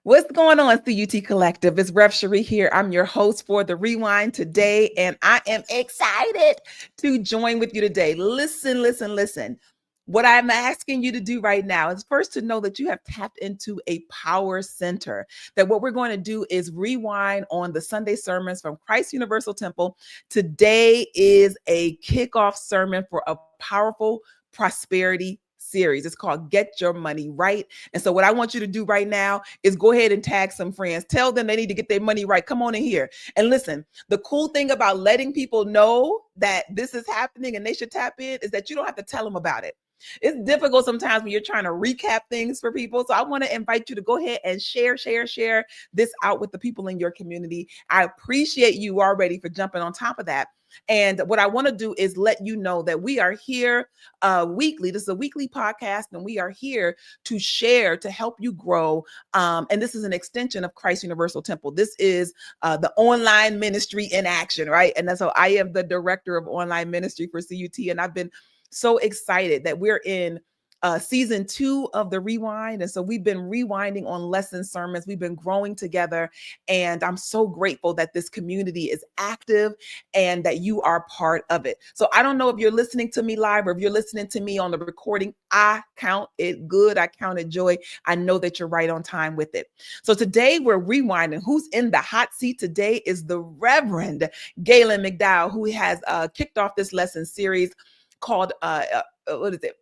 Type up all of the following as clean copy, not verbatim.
What's going on, CUT Collective? It's Rev Sheree here. I'm your host for the Rewind today, and I am excited to join with you today. Listen. What I'm asking you to do right now is first to know that you have tapped into a power center. That what we're going to do is rewind on the Sunday sermons from Christ Universal Temple. Today is a kickoff sermon for a powerful prosperity series. It's called Get Your Money Right. And so what I want you to do right now is go ahead and tag some friends. Tell them they need to get their money right. Come on in here. And listen, the cool thing about letting people know that this is happening and they should tap in is that you don't have to tell them about it. It's difficult sometimes when you're trying to recap things for people. So I want to invite you to go ahead and share this out with the people in your community. I appreciate you already for jumping on top of that. And what I want to do is let you know that we are here weekly. This is a weekly podcast, and we are here to share, to help you grow. And this is an extension of Christ Universal Temple. This is the online ministry in action, right? And so I am the director of online ministry for CUT, and I've been so excited that we're in season 2 of the Rewind. And so we've been rewinding on lesson sermons. We've been growing together. And I'm so grateful that this community is active and that you are part of it. So I don't know if you're listening to me live or if you're listening to me on the recording. I count it good. I count it joy. I know that you're right on time with it. So today we're rewinding. Who's in the hot seat today is the Reverend Gaylon McDowell, who has kicked off this lesson series called what is it?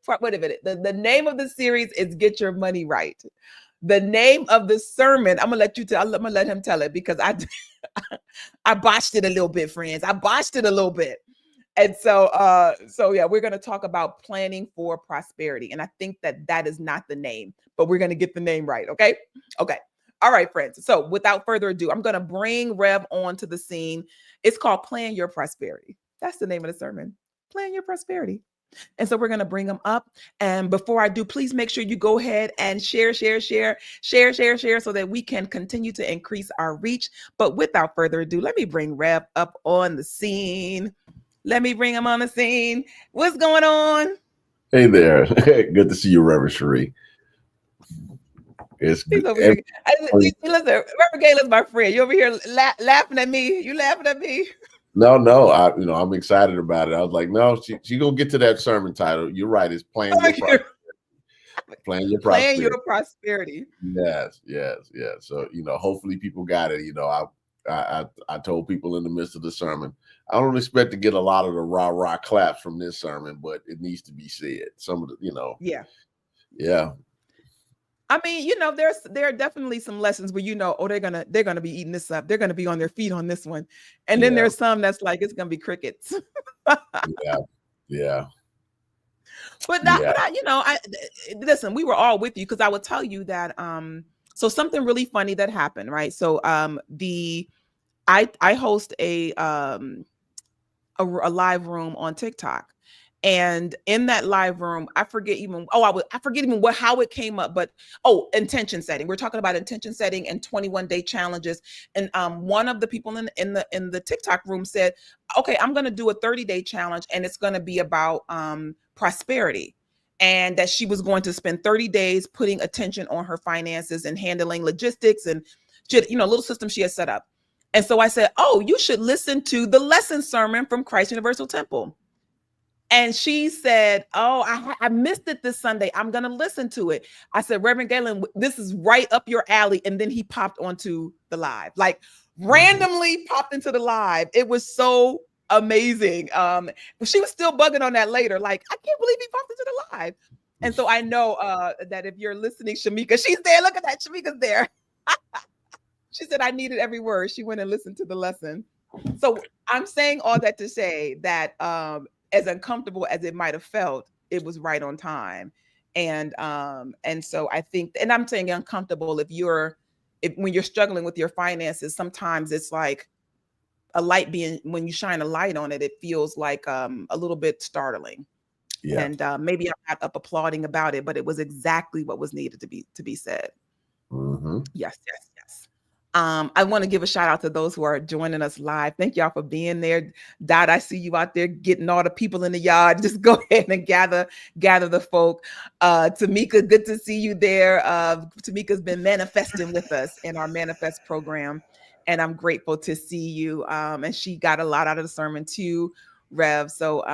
The name of the series is Get Your Money Right. The name of the sermon, I'm gonna let him tell it because I botched it a little bit, friends. I botched it a little bit. And so yeah, we're going to talk about planning for prosperity. And I think that is not the name, but we're going to get the name right. Okay. All right, friends. So without further ado, I'm going to bring Rev onto the scene. It's called Plan Your Prosperity. That's the name of the sermon. Plan Your Prosperity. And so we're going to bring them up. And before I do, please make sure you go ahead and share so that we can continue to increase our reach. But without further ado, let me bring Rev up on the scene. Let me bring him on the scene. What's going on? Hey there. Good to see you, Reverend Sheree. It's good. Listen, Reverend Gaylon's my friend. You over here laughing at me? You laughing at me? No. I'm excited about it. I was like, no, she gonna get to that sermon title. You're right. It's Plan Your Prosperity. Plan Your Prosperity. Plan Your Prosperity. Yes. So hopefully people got it. I told people in the midst of the sermon, I don't expect to get a lot of the rah claps from this sermon, but it needs to be said. Some of the, yeah. I mean, there are definitely some lessons where they're gonna be eating this up. They're gonna be on their feet on this one, and then there's some that's like it's gonna be crickets. Yeah. But listen. We were all with you because I would tell you that. So something really funny that happened, right? So I host a live room on TikTok. And in that live room, I forget even how it came up, but intention setting. We're talking about intention setting and 21-day challenges. And one of the people in the TikTok room said, "Okay, I'm going to do a 30-day challenge, and it's going to be about prosperity." And that she was going to spend 30 days putting attention on her finances and handling logistics and little system she had set up. And so I said, "Oh, you should listen to the lesson sermon from Christ Universal Temple." And she said, "Oh, I missed it this Sunday. I'm going to listen to it." I said, "Reverend Gaylon, this is right up your alley." And then he popped onto the live, like randomly popped into the live. It was so amazing. But she was still bugging on that later. Like, I can't believe he popped into the live. And so I know that if you're listening, Shamika, she's there. Look at that. Shamika's there. She said, "I needed every word." She went and listened to the lesson. So I'm saying all that to say that, as uncomfortable as it might have felt, it was right on time. And so I think, and I'm saying uncomfortable when you're struggling with your finances, sometimes it's like when you shine a light on it, it feels like a little bit startling. Yeah. And maybe I'm not up applauding about it, but it was exactly what was needed to be said. Mm-hmm. Yes. I want to give a shout out to those who are joining us live. Thank y'all for being there. Dot, I see you out there getting all the people in the yard. Just go ahead and gather the folk. Tamika, good to see you there. Tamika's been manifesting with us in our manifest program, and I'm grateful to see you. And she got a lot out of the sermon too, Rev. So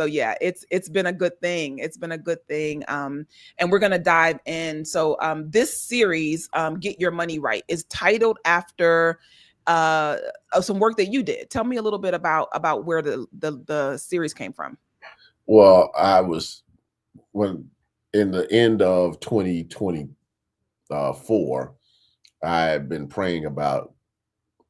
yeah, it's been a good thing. It's been a good thing. And we're gonna dive in. So this series, Get Your Money Right, is titled after some work that you did. Tell me a little bit about where the series came from. Well, when in the end of 2024, I had been praying about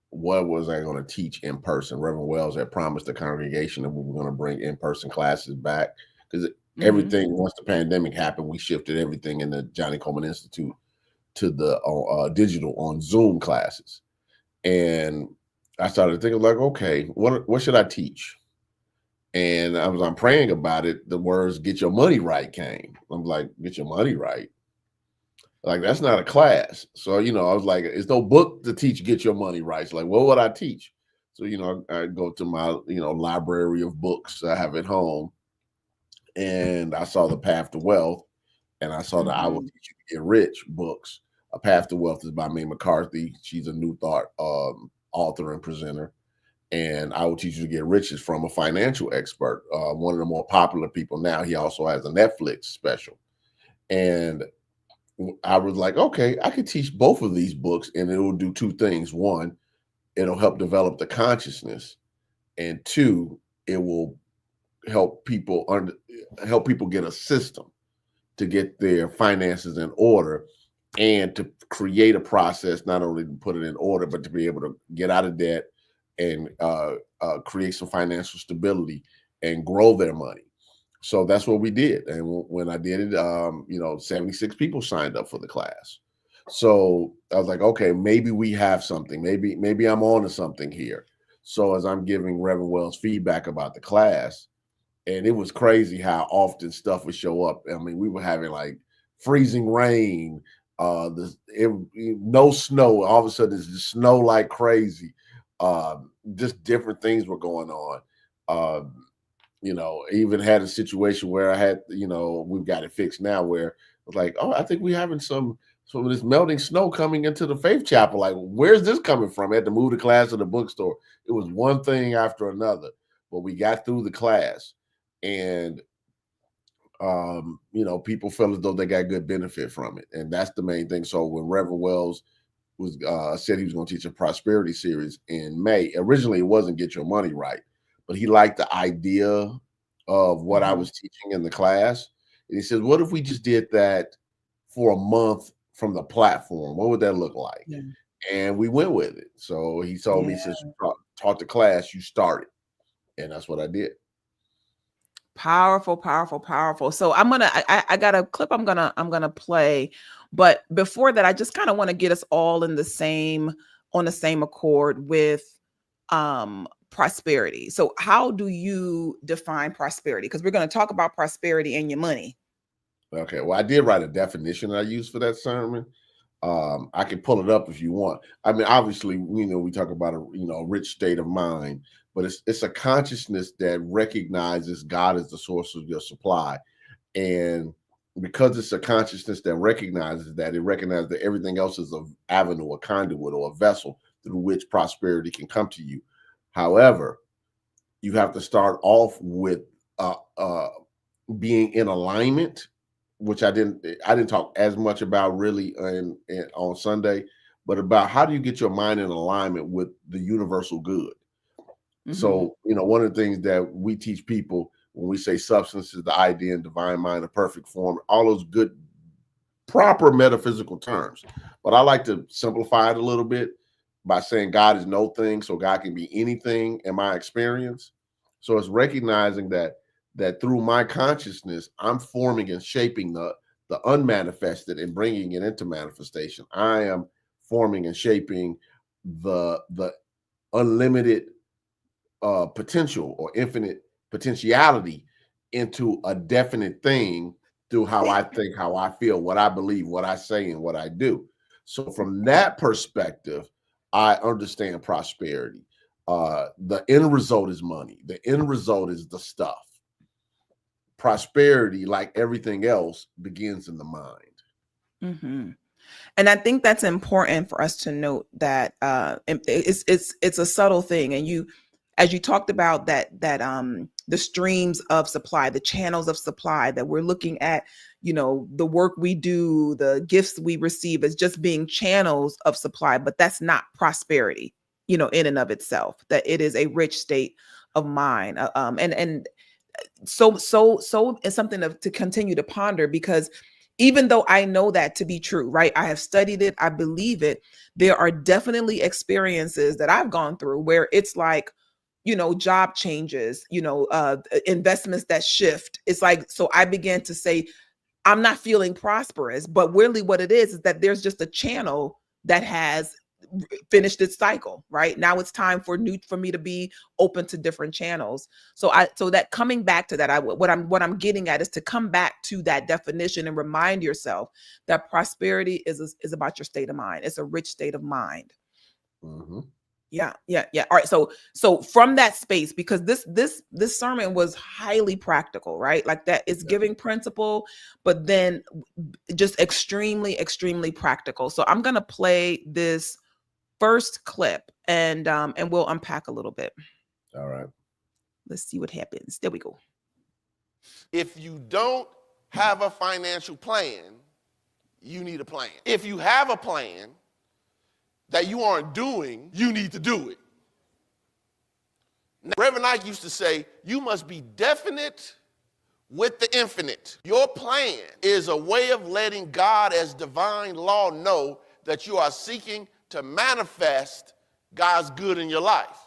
what was I going to teach in person. Reverend Wells had promised the congregation that we were going to bring in-person classes back because everything, once the pandemic happened, we shifted everything in the Johnny Coleman Institute to the digital on Zoom classes. And I started thinking like, okay, what should I teach? And I'm praying about it. The words "get your money right" came. I'm like, get your money right. Like, that's not a class. So, I was like, it's no book to teach get your money right. It's like, what would I teach? So, I go to my, library of books I have at home. And I saw The Path to Wealth. And I saw the I Will Teach You to Get Rich books. A Path to Wealth is by Mae McCarthy. She's a New Thought author and presenter. And I Will Teach You to Get Rich is from a financial expert, one of the more popular people now. He also has a Netflix special. And I was like, okay, I could teach both of these books and it will do two things. One, it'll help develop the consciousness. And two, it will help people get a system to get their finances in order and to create a process, not only to put it in order, but to be able to get out of debt and create some financial stability and grow their money. So that's what we did. And when I did it, 76 people signed up for the class. So I was like, okay, maybe we have something. Maybe I'm on to something here. So as I'm giving Reverend Wells feedback about the class, and it was crazy how often stuff would show up. I mean, we were having like freezing rain, no snow. All of a sudden, it's just snow like crazy. Just different things were going on. Even had a situation where I had, we've got it fixed now where it was like, oh, I think we're having some of this melting snow coming into the Faith Chapel. Like, where's this coming from? I had to move the class to the bookstore. It was one thing after another, but we got through the class and, people felt as though they got good benefit from it. And that's the main thing. So when Reverend Wells was said he was going to teach a prosperity series in May, originally it wasn't Get Your Money Right, but he liked the idea of what I was teaching in the class. And he said, what if we just did that for a month from the platform? What would that look like? Yeah. And we went with it. So he told me, since you taught the class, you started. And that's what I did. Powerful, powerful, powerful. So I got a clip I'm gonna play. But before that, I just kind of want to get us all on the same accord with prosperity. So how do you define prosperity? Because we're going to talk about prosperity and your money. Okay. Well, I did write a definition I used for that sermon. I can pull it up if you want. I mean, obviously, we talk about a rich state of mind, but it's a consciousness that recognizes God as the source of your supply. And because it's a consciousness that recognizes that, it recognizes that everything else is an avenue, a conduit, or a vessel through which prosperity can come to you. However, you have to start off with being in alignment, which I didn't talk as much about really on Sunday, but about how do you get your mind in alignment with the universal good. So, one of the things that we teach people when we say substance is the idea and divine mind, a perfect form, all those good, proper metaphysical terms. But I like to simplify it a little bit by saying God is no thing, so God can be anything in my experience. So it's recognizing that through my consciousness, I'm forming and shaping the unmanifested and bringing it into manifestation. I am forming and shaping the unlimited potential or infinite potentiality into a definite thing through how I think, how I feel, what I believe, what I say, and what I do. So from that perspective, I understand prosperity. The end result is money. The end result is the stuff. Prosperity, like everything else, begins in the mind. Mm-hmm. And I think that's important for us to note that it's a subtle thing. And you, as you talked about that the streams of supply, the channels of supply, that we're looking at, the work we do, the gifts we receive as just being channels of supply, but that's not prosperity, in and of itself. That it is a rich state of mind, and so it's something to continue to ponder, because even though I know that to be true, right? I have studied it, I believe it. There are definitely experiences that I've gone through where it's like, job changes, investments that shift. It's like, so I began to say, I'm not feeling prosperous, but really what it is that there's just a channel that has finished its cycle. Right now it's time for me to be open to different channels. So that coming back to that, what I'm getting at is to come back to that definition and remind yourself that prosperity is about your state of mind. It's a rich state of mind. Mm-hmm. Yeah. All right. So from that space, because this sermon was highly practical, right? Like that, it's giving principle, but then just extremely, extremely practical. So I'm gonna play this first clip and we'll unpack a little bit. All right. Let's see what happens. There we go. If you don't have a financial plan, you need a plan. If you have a plan that you aren't doing, you need to do it. Now, Reverend Ike used to say, you must be definite with the infinite. Your plan is a way of letting God as divine law know that you are seeking to manifest God's good in your life.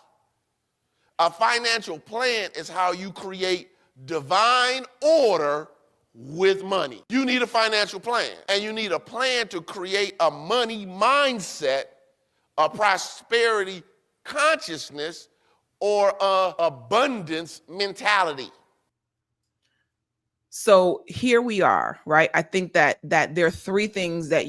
A financial plan is how you create divine order with money. You need a financial plan, and you need a plan to create a money mindset, a prosperity consciousness, or a abundance mentality. So here we are, right? I think that there are three things that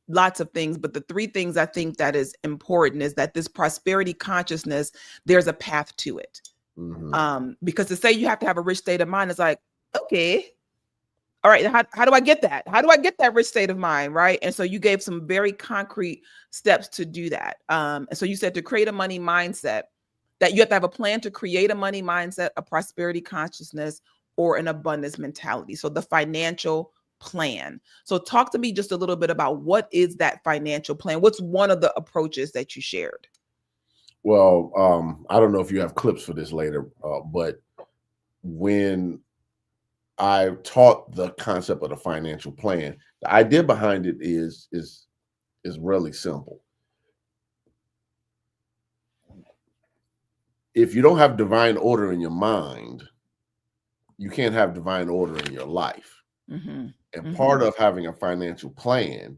lots of things, but the three things I think that is important is that this prosperity consciousness, there's a path to it. Mm-hmm. Because to say you have to have a rich state of mind is like, okay, all right, how do I get that? How do I get that rich state of mind, right? And so you gave some very concrete steps to do that. And so you said to create a money mindset, that you have to have a plan to create a money mindset, a prosperity consciousness, or an abundance mentality. So the financial plan. So talk to me just a little bit about what is that financial plan? What's one of the approaches that you shared? Well, I don't know if you have clips for this later, but when I taught the concept of the financial plan, the idea behind it is really simple. If you don't have divine order in your mind, you can't have divine order in your life. Mm-hmm. And part of having a financial plan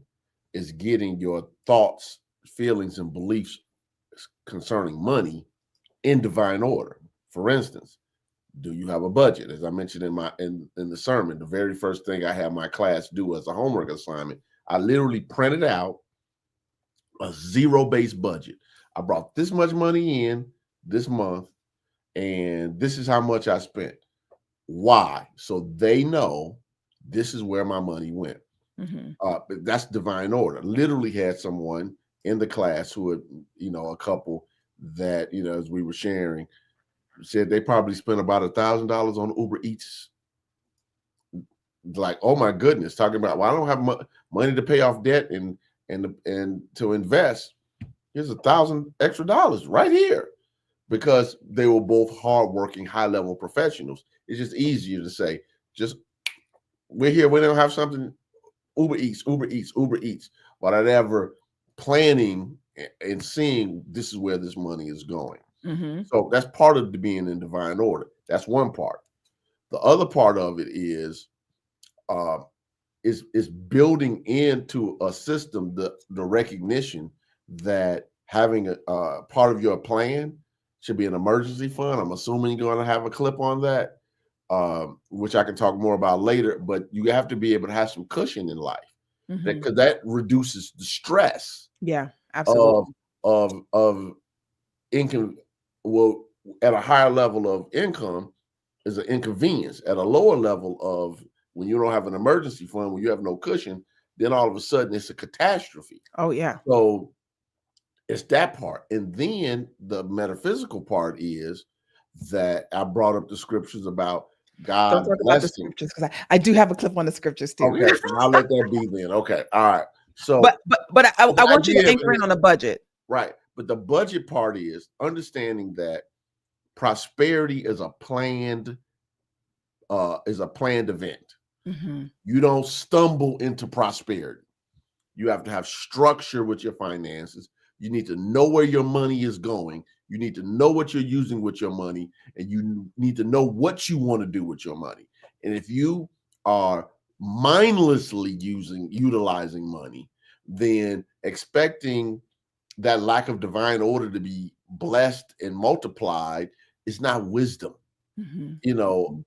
is getting your thoughts, feelings, and beliefs concerning money in divine order. For instance, do you have a budget? As I mentioned in the sermon, the very first thing I had my class do as a homework assignment, I literally printed out a zero-based budget. I brought this much money in this month, and this is how much I spent. Why? So they know this is where my money went. Mm-hmm. That's divine order. Literally had someone in the class who had, a couple that, as we were sharing, said they probably spent about $1,000 on Uber Eats. Like, oh my goodness, talking about, well, I don't have money to pay off debt and to invest. Here's $1,000 extra right here, because they were both hardworking, high-level professionals. It's just easier to say, we're here, we don't have something, Uber Eats, without ever planning and seeing this is where this money is going. Mm-hmm. So that's part of being in divine order. That's one part. The other part of it is building into a system the recognition that having a part of your plan should be an emergency fund. I'm assuming you're going to have a clip on that, which I can talk more about later. But you have to be able to have some cushion in life, because that reduces the stress. Yeah, Absolutely. of income. Well, at a higher level of income is an inconvenience. At a lower level of when you don't have an emergency fund, when you have no cushion, then all of a sudden it's a catastrophe. Oh yeah. So it's that part. And then the metaphysical part is that I brought up the scriptures about Don't God talk about the blessing. scriptures because I do have a clip on the scriptures too. Okay, I'll let that be then. Okay, all right. So, But I the want you to idea anchor is- in on a budget. right, but the budget part is understanding that prosperity is a planned event. Mm-hmm. You don't stumble into prosperity. You have to have structure with your finances. You need to know where your money is going. You need to know what you're using with your money, and you need to know what you want to do with your money. And if you are mindlessly utilizing money, then expecting that lack of divine order to be blessed and multiplied is not wisdom. Mm-hmm. You know,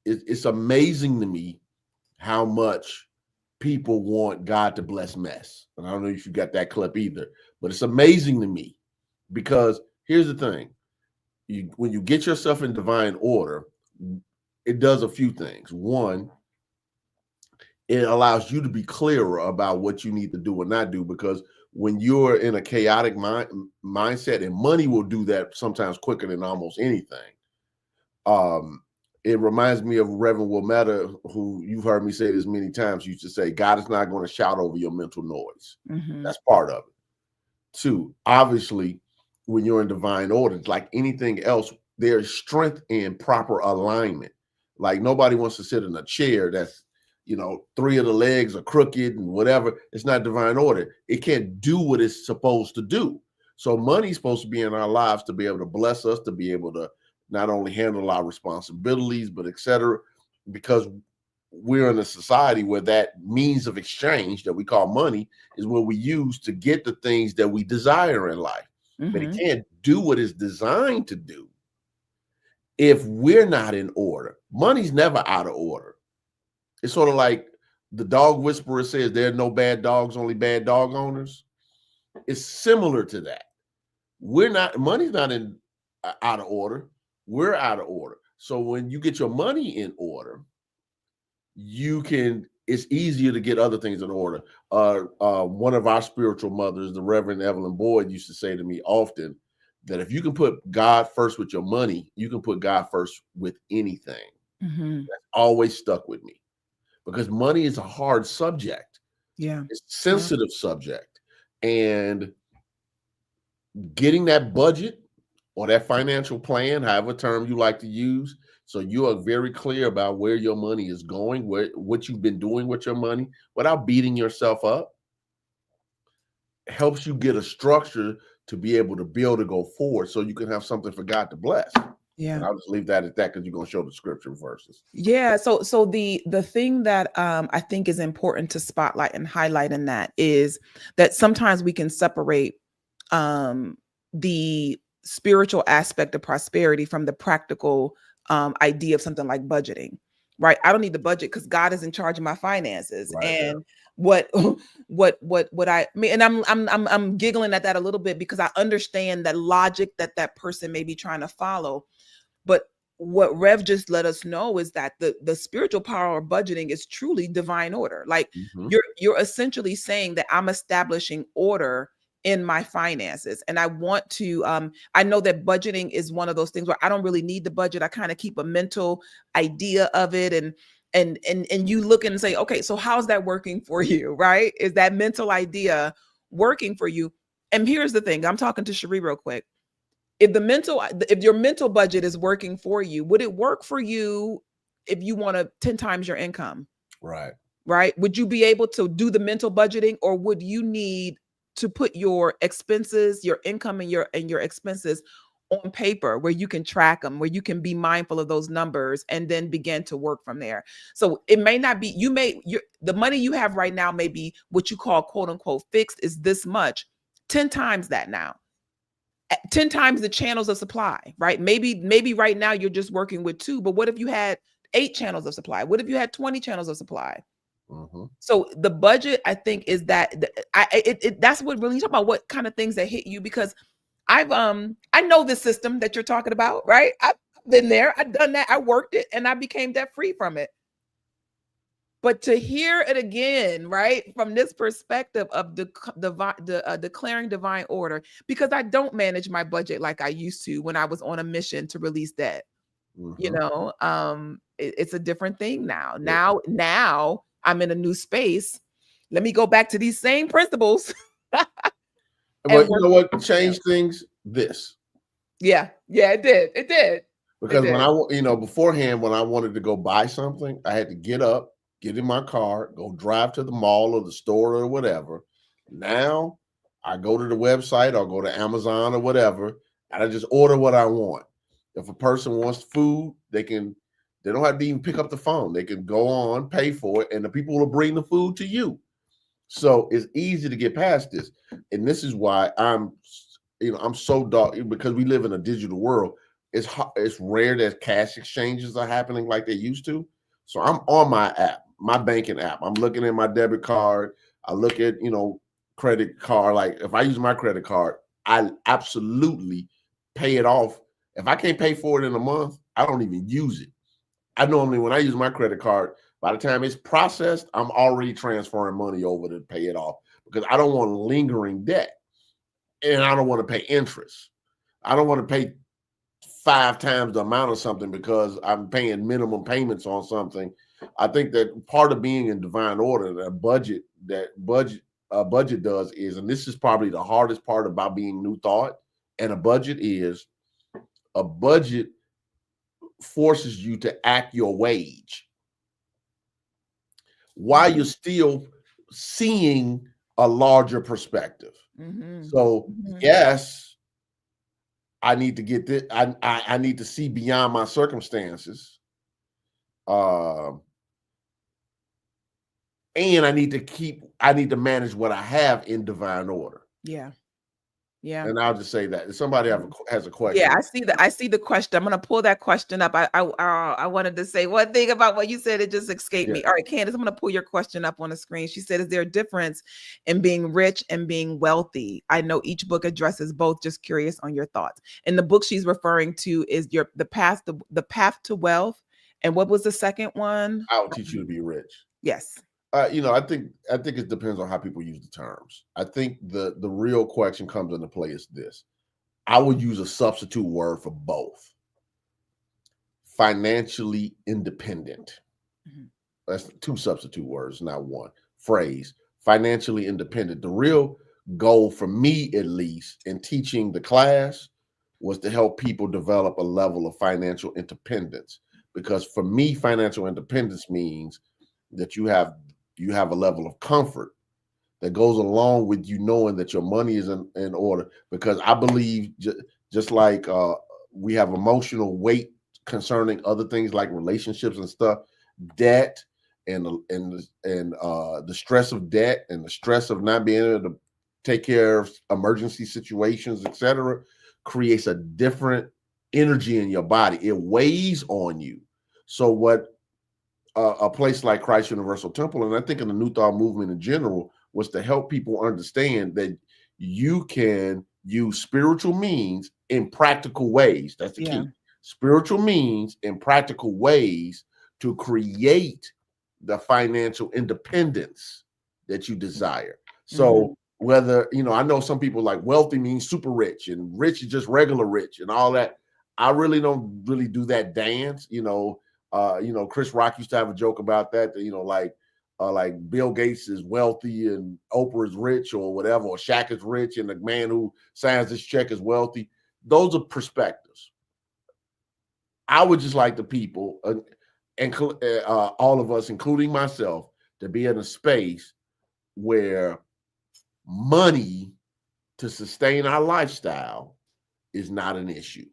it's amazing to me how much people want God to bless mess. And I don't know if you got that clip either, but it's amazing to me because here's the thing. When you get yourself in divine order, it does a few things. One, it allows you to be clearer about what you need to do or not do, because when you're in a chaotic mindset, and money will do that sometimes quicker than almost anything. It reminds me of Reverend Wilmetta, who you've heard me say this many times, used to say, God is not going to shout over your mental noise. Mm-hmm. That's part of it. Two, obviously, when you're in divine order, it's like anything else, there's strength in proper alignment. Like nobody wants to sit in a chair that's, three of the legs are crooked and whatever. It's not divine order. It can't do what it's supposed to do. So money's supposed to be in our lives to be able to bless us, to be able to not only handle our responsibilities, but et cetera, because we're in a society where that means of exchange that we call money is what we use to get the things that we desire in life. Mm-hmm. But it can't do what it's designed to do if we're not in order. Money's never out of order. It's sort of like the dog whisperer says, there are no bad dogs, only bad dog owners. It's similar to that. Money's not out of order. We're out of order. So when you get your money in order, it's easier to get other things in order. One of our spiritual mothers, the Reverend Evelyn Boyd, used to say to me often that if you can put God first with your money, you can put God first with anything. Mm-hmm. That's always stuck with me because money is a hard subject. Yeah. It's a sensitive subject. And getting that budget or that financial plan, however term you like to use, so you are very clear about where your money is going, what you've been doing with your money without beating yourself up, helps you get a structure to be able to build to go forward so you can have something for God to bless. Yeah. And I'll just leave that at that because you're going to show the scripture verses. Yeah. So the thing that I think is important to spotlight and highlight in that is that sometimes we can separate the spiritual aspect of prosperity from the practical idea of something like budgeting, right? I don't need the budget because God is in charge of my finances. Right, and what I mean, and I'm giggling at that a little bit because I understand that logic that person may be trying to follow. But what Rev just let us know is that the spiritual power of budgeting is truly divine order. Like you're essentially saying that I'm establishing order in my finances. And I want to, I know that budgeting is one of those things where I don't really need the budget. I kind of keep a mental idea of it. And you look and say, okay, so how's that working for you? Right? Is that mental idea working for you? And here's the thing, I'm talking to Sheree real quick. If your mental budget is working for you, would it work for you if you want to 10 times your income? Right. Right. Would you be able to do the mental budgeting, or would you need to put your expenses, your income and your expenses on paper where you can track them, where you can be mindful of those numbers and then begin to work from there? So it may not be, the money you have right now may be what you call quote unquote fixed is this much, 10 times that now. 10 times the channels of supply, right? Maybe right now you're just working with 2, but what if you had 8 channels of supply? What if you had 20 channels of supply? Mhm. So the budget, I think, is that that's what really talk about what kind of things that hit you, because I know the system that you're talking about, right? I've been there, I've done that, I worked it, and I became debt free from it. But to hear it again, right, from this perspective of declaring divine order, because I don't manage my budget like I used to when I was on a mission to release debt. You Mhm. know, it's a different thing now. Yeah. Now I'm in a new space. Let me go back to these same principles and But you work. know what Yeah, changed things? This. yeah, it did. It Because when did. beforehand, when I wanted to go buy something, I had to get up, get in my car, go drive to the mall or the store or whatever. Now I go to the website or go to Amazon or whatever, and I just order what I want. If a person wants food, they don't have to even pick up the phone. They can go on, pay for it, and the people will bring the food to you. So it's easy to get past this. And this is why I'm so dark, because we live in a digital world. It's rare that cash exchanges are happening like they used to. So I'm on my app, my banking app. I'm looking at my debit card. I look at, credit card. Like if I use my credit card, I absolutely pay it off. If I can't pay for it in a month, I don't even use it. I normally, when I use my credit card, by the time it's processed, I'm already transferring money over to pay it off, because I don't want lingering debt, and I don't want to pay interest. I don't want to pay 5 times the amount of something because I'm paying minimum payments on something. I think that part of being in divine order, budget does is, and this is probably the hardest part about being new thought, and a budget forces you to act your wage while you're still seeing a larger perspective. So yes, I need to get this. I need to see beyond my circumstances, and I need to manage what I have in divine order. Yeah. Yeah. And I'll just say that if somebody has a question. Yeah, I see the question. I'm gonna pull that question up. I wanted to say one thing about what you said. It just escaped Yeah. me. All right, Candace, I'm gonna pull your question up on the screen. She said, "Is there a difference in being rich and being wealthy? I know each book addresses both. Just curious on your thoughts." And the book she's referring to is the path to wealth. And what was the second one? I'll teach you to be rich. Yes. I think it depends on how people use the terms. I think the real question comes into play is this. I would use a substitute word for both. Financially independent. That's 2 substitute words, not one. Phrase. Financially independent. The real goal for me, at least, in teaching the class was to help people develop a level of financial independence. Because for me, financial independence means that you have a level of comfort that goes along with you knowing that your money is in order. Because I believe just like we have emotional weight concerning other things like relationships and stuff, debt and the stress of debt and the stress of not being able to take care of emergency situations, etc., creates a different energy in your body. It weighs on you. So what a place like Christ Universal Temple, and I think in the New Thought movement in general, was to help people understand that you can use spiritual means in practical ways. That's the key. Spiritual means in practical ways to create the financial independence that you desire. So whether, I know some people like wealthy means super rich and rich is just regular rich and all that. I really don't really do that dance. Chris Rock used to have a joke about that, like Bill Gates is wealthy and Oprah is rich or whatever, or Shaq is rich and the man who signs this check is wealthy. Those are perspectives. I would just like the people and all of us, including myself, to be in a space where money to sustain our lifestyle is not an issue.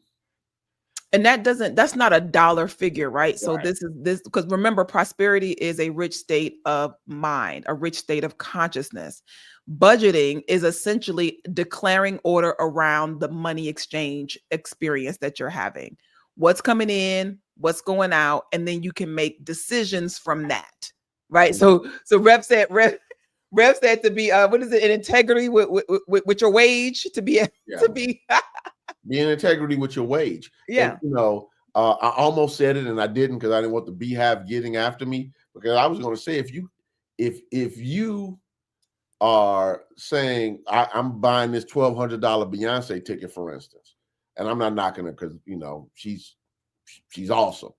And that's not a dollar figure, right? So this because remember, prosperity is a rich state of mind, a rich state of consciousness. Budgeting is essentially declaring order around the money exchange experience that you're having. What's coming in, what's going out, and then you can make decisions from that. right? So Rev said to be what is it, in integrity with your wage, to be Yeah. to be Be in integrity with your wage. yeah. And, I almost said it and I didn't because I didn't want the beehive getting after me, because I was going to say, if you are saying I'm buying this $1,200 Beyonce ticket, for instance, and I'm not knocking her because she's awesome,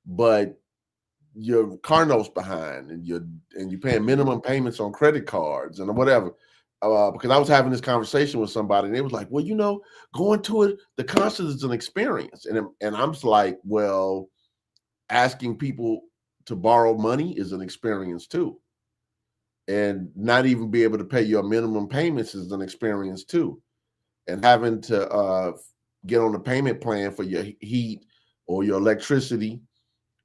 but your car note's behind and you're paying minimum payments on credit cards and whatever. Because I was having this conversation with somebody and they was like, well, going to it, the concert is an experience. And I'm just like, well, asking people to borrow money is an experience too. And not even be able to pay your minimum payments is an experience too. And having to get on a payment plan for your heat or your electricity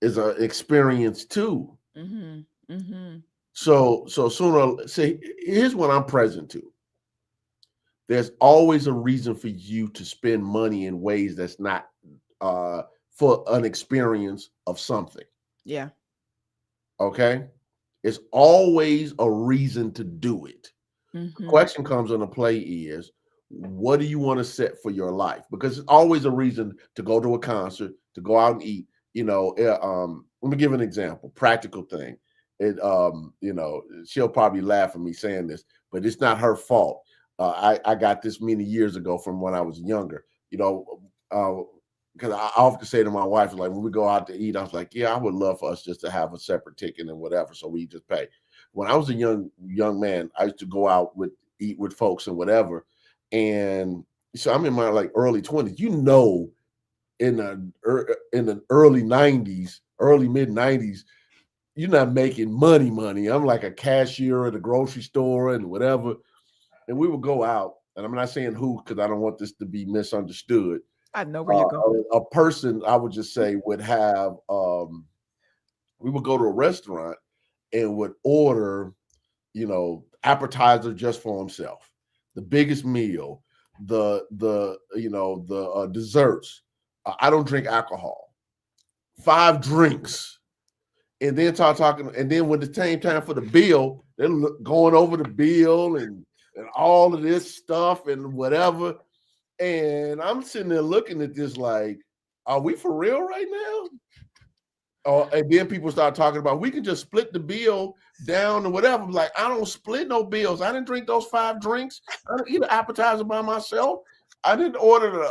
is an experience too. Mm-hmm. Mm-hmm. So sooner, say, here's what I'm present to. There's always a reason for you to spend money in ways that's not for an experience of something. Yeah. Okay. It's always a reason to do it. Mm-hmm. The question comes into play is, what do you want to set for your life? Because it's always a reason to go to a concert, to go out and eat. Let me give an example, practical thing. She'll probably laugh at me saying this, but it's not her fault. I got this many years ago from when I was younger, because I often say to my wife, like, when we go out to eat, I was like, yeah, I would love for us just to have a separate ticket and whatever, so we just pay. When I was a young man, I used to go out eat with folks and whatever, and so I'm in my early 20s. In the early 90s, early mid 90s, you're not making money. I'm like a cashier at a grocery store and whatever. And we would go out, and I'm not saying who, because I don't want this to be misunderstood. I know where you're going. A person, I would just say, would have, we would go to a restaurant and would order, appetizer just for himself, the biggest meal, the desserts. I don't drink alcohol. 5 drinks. And then start talking, and then when the same time for the bill, they're going over the bill and all of this stuff and whatever. And I'm sitting there looking at this like, are we for real right now? And then people start talking about, we can just split the bill down or whatever. I'm like, I don't split no bills. I didn't drink those 5 drinks. I didn't eat an appetizer by myself. I didn't order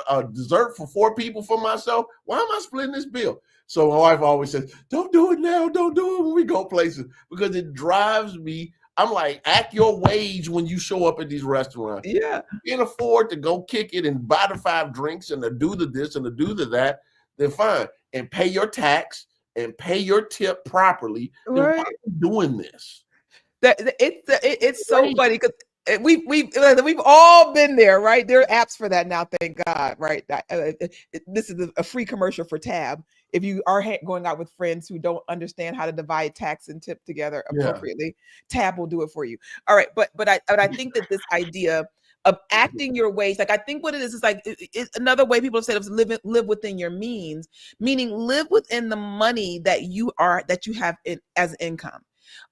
a dessert for 4 people for myself. Why am I splitting this bill? So my wife always says, don't do it now. Don't do it when we go places, because it drives me. I'm like, act your wage when you show up at these restaurants. Yeah. You can afford to go kick it and buy the 5 drinks and to do the this and to do the that, then fine. And pay your tax and pay your tip properly. Then why are you doing this? It's so funny because we've all been there, right? There are apps for that now, thank God, right? This is a free commercial for Tab. If you are going out with friends who don't understand how to divide tax and tip together appropriately, Tab will do it for you. All right, but I think that this idea of acting your ways, like, I think what it is like, it's another way people have said, is live within your means, meaning live within the money that you have as income.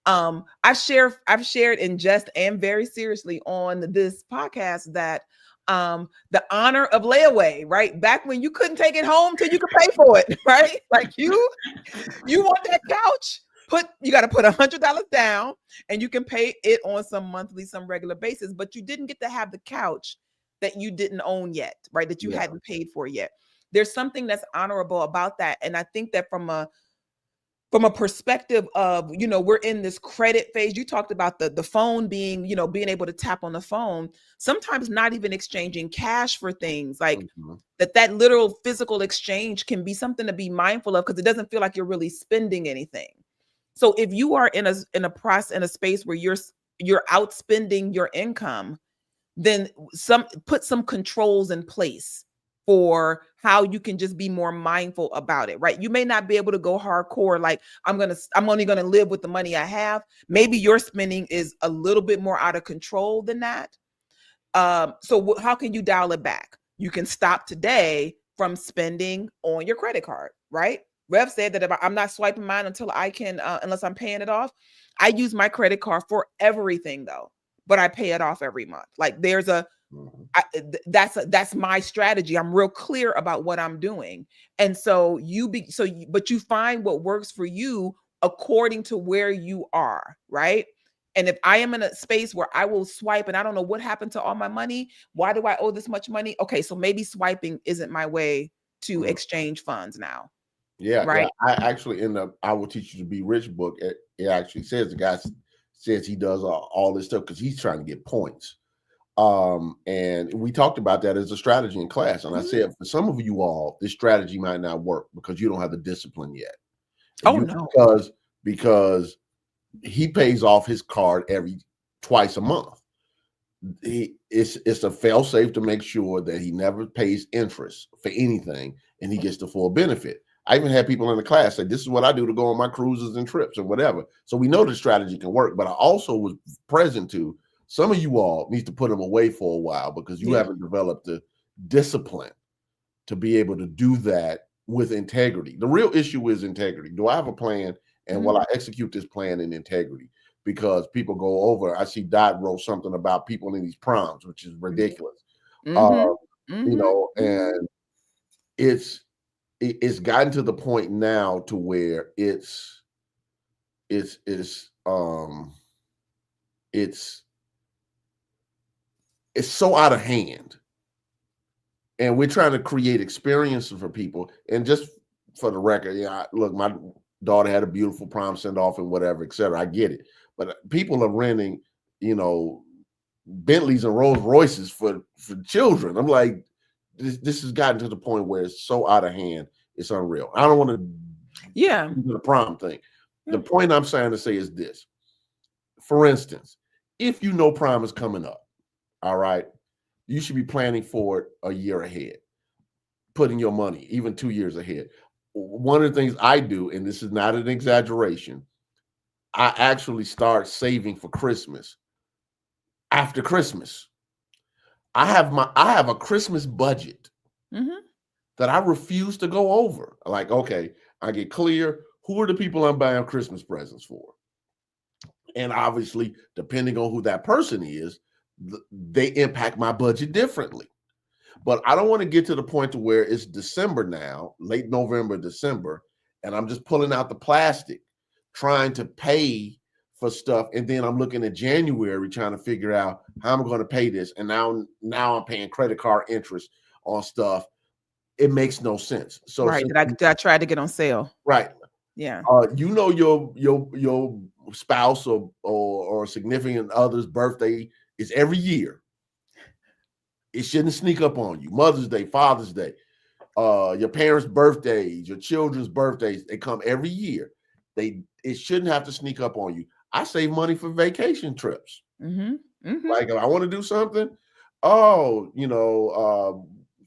I've shared in jest and very seriously on this podcast that the honor of layaway, right? Back when you couldn't take it home till you could pay for it, right? Like you want that couch, you got to put $100 down and you can pay it on some regular basis, but you didn't get to have the couch that you didn't own yet, right? That you hadn't paid for yet. There's something that's honorable about that. And I think that from a perspective of, we're in this credit phase. You talked about the phone being, being able to tap on the phone, sometimes not even exchanging cash for things like that literal physical exchange can be something to be mindful of, because it doesn't feel like you're really spending anything. So if you are in a space where you're outspending your income, then put some controls in place for how you can just be more mindful about it, right? You may not be able to go hardcore, like I'm only gonna live with the money I have. Maybe your spending is a little bit more out of control than that. So how can you dial it back? You can stop today from spending on your credit card, right? Rev said that if I'm not swiping mine until I can, unless I'm paying it off. I use my credit card for everything though, but I pay it off every month. Like there's a, that's my strategy. I'm real clear about what I'm doing. And so but you find what works for you according to where you are, right? And if I am in a space where I will swipe and I don't know what happened to all my money, why do I owe this much money? Okay, so maybe swiping isn't my way to exchange funds now. Yeah, right. I actually in the I Will Teach You to Be Rich book, it actually says the guy says he does all this stuff because he's trying to get points. And we talked about that as a strategy in class. And I said, for some of you all, this strategy might not work because you don't have the discipline yet. No. Because he pays off his card twice a month. It's a fail safe to make sure that he never pays interest for anything and he gets the full benefit. I even had people in the class say, this is what I do to go on my cruises and trips or whatever. So we know the strategy can work, but I also was present to some of you all need to put them away for a while because you haven't developed the discipline to be able to do that with integrity. The real issue is integrity. Do I have a plan? And will I execute this plan in integrity? Because people go over, I see Dot wrote something about people in these proms, which is ridiculous. You know, and it's gotten to the point now to where it's so out of hand, and we're trying to create experiences for people. And just for the record, look, my daughter had a beautiful prom send off and whatever, etc. I get it, but people are renting, Bentleys and Rolls Royces for children. I'm like, this has gotten to the point where it's so out of hand, it's unreal. I don't want to do the prom thing. The point I'm trying to say is this. For instance, if you know prom is coming up, all right, you should be planning for it a year ahead, putting your money even 2 years ahead. One of the things I do, and this is not an exaggeration, I actually start saving for Christmas. After Christmas, I have a Christmas budget that I refuse to go over. Like, okay, I get clear. Who are the people I'm buying Christmas presents for? And obviously, depending on who that person is, they impact my budget differently. But I don't want to get to the point to where it's December now, late November, December, and I'm just pulling out the plastic, trying to pay for stuff. And then I'm looking at January, trying to figure out how I'm going to pay this. And now I'm paying credit card interest on stuff. It makes no sense. So right. Did I try to get on sale? Right. Yeah. Your spouse or significant other's birthday is every year. It shouldn't sneak up on you. Mother's Day, Father's Day, your parents' birthdays, your children's birthdays, they come every year. It shouldn't have to sneak up on you. I save money for vacation trips. Like if I want to do something,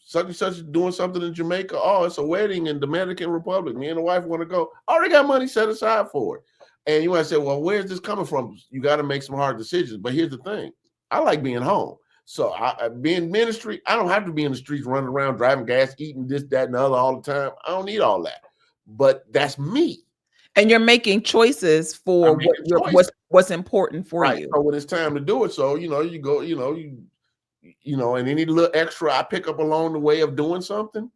such and such doing something in Jamaica. Oh, it's a wedding in Dominican Republic. Me and the wife want to go. I already got money set aside for it. And you might say, well, where's this coming from? You got to make some hard decisions. But here's the thing. I like being home. So being ministry, I don't have to be in the streets running around, driving gas, eating this, that, and the other all the time. I don't need all that. But that's me. And you're making choices for what's important for you. So when it's time to do it, so you go, and any little extra I pick up along the way of doing something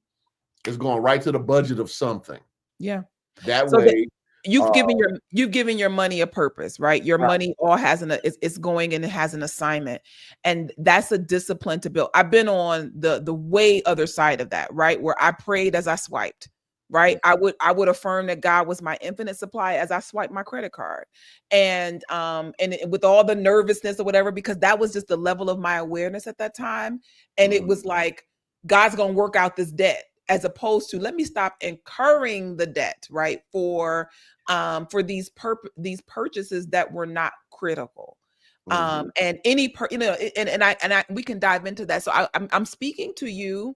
is going right to the budget of something. Yeah. That way. You've given your money a purpose, right? Your money all has it's going and it has an assignment, and that's a discipline to build. I've been on the way other side of that, right? Where I prayed as I swiped, right? I would affirm that God was my infinite supply as I swiped my credit card, and with all the nervousness or whatever, because that was just the level of my awareness at that time, and it was like God's gonna work out this debt. As opposed to let me stop incurring the debt, right? For these purchases that were not critical, and we can dive into that. So I'm speaking to you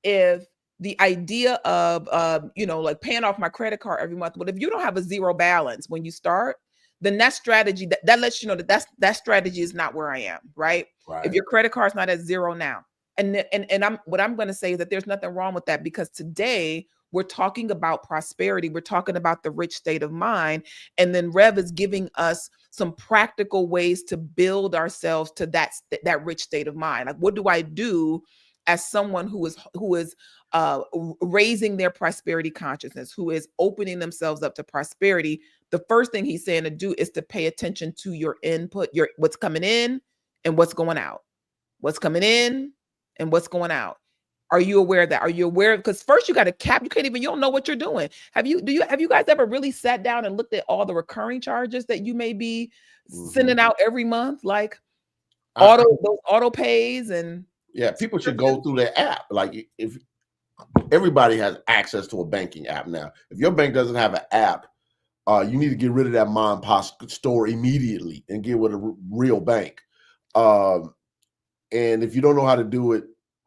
if the idea of like paying off my credit card every month. But if you don't have a zero balance when you start, then that strategy that lets you know that strategy is not where I am, right? If your credit card's not at zero now. And what I'm going to say is that there's nothing wrong with that, because today we're talking about prosperity. We're talking about the rich state of mind. And then Rev is giving us some practical ways to build ourselves to that rich state of mind. Like, what do I do as someone who is raising their prosperity consciousness, who is opening themselves up to prosperity? The first thing he's saying to do is to pay attention to your input, what's coming in and what's going out. What's coming in and what's going out. Are you aware of that? Are you aware? Because first you got to you don't know what you're doing. Have you guys ever really sat down and looked at all the recurring charges that you may be sending out every month? Like those auto pays and people should go through their app. Like, if everybody has access to a banking app now, if your bank doesn't have an app, you need to get rid of that mom and pop store immediately and get with a real bank. And if you don't know how to do it,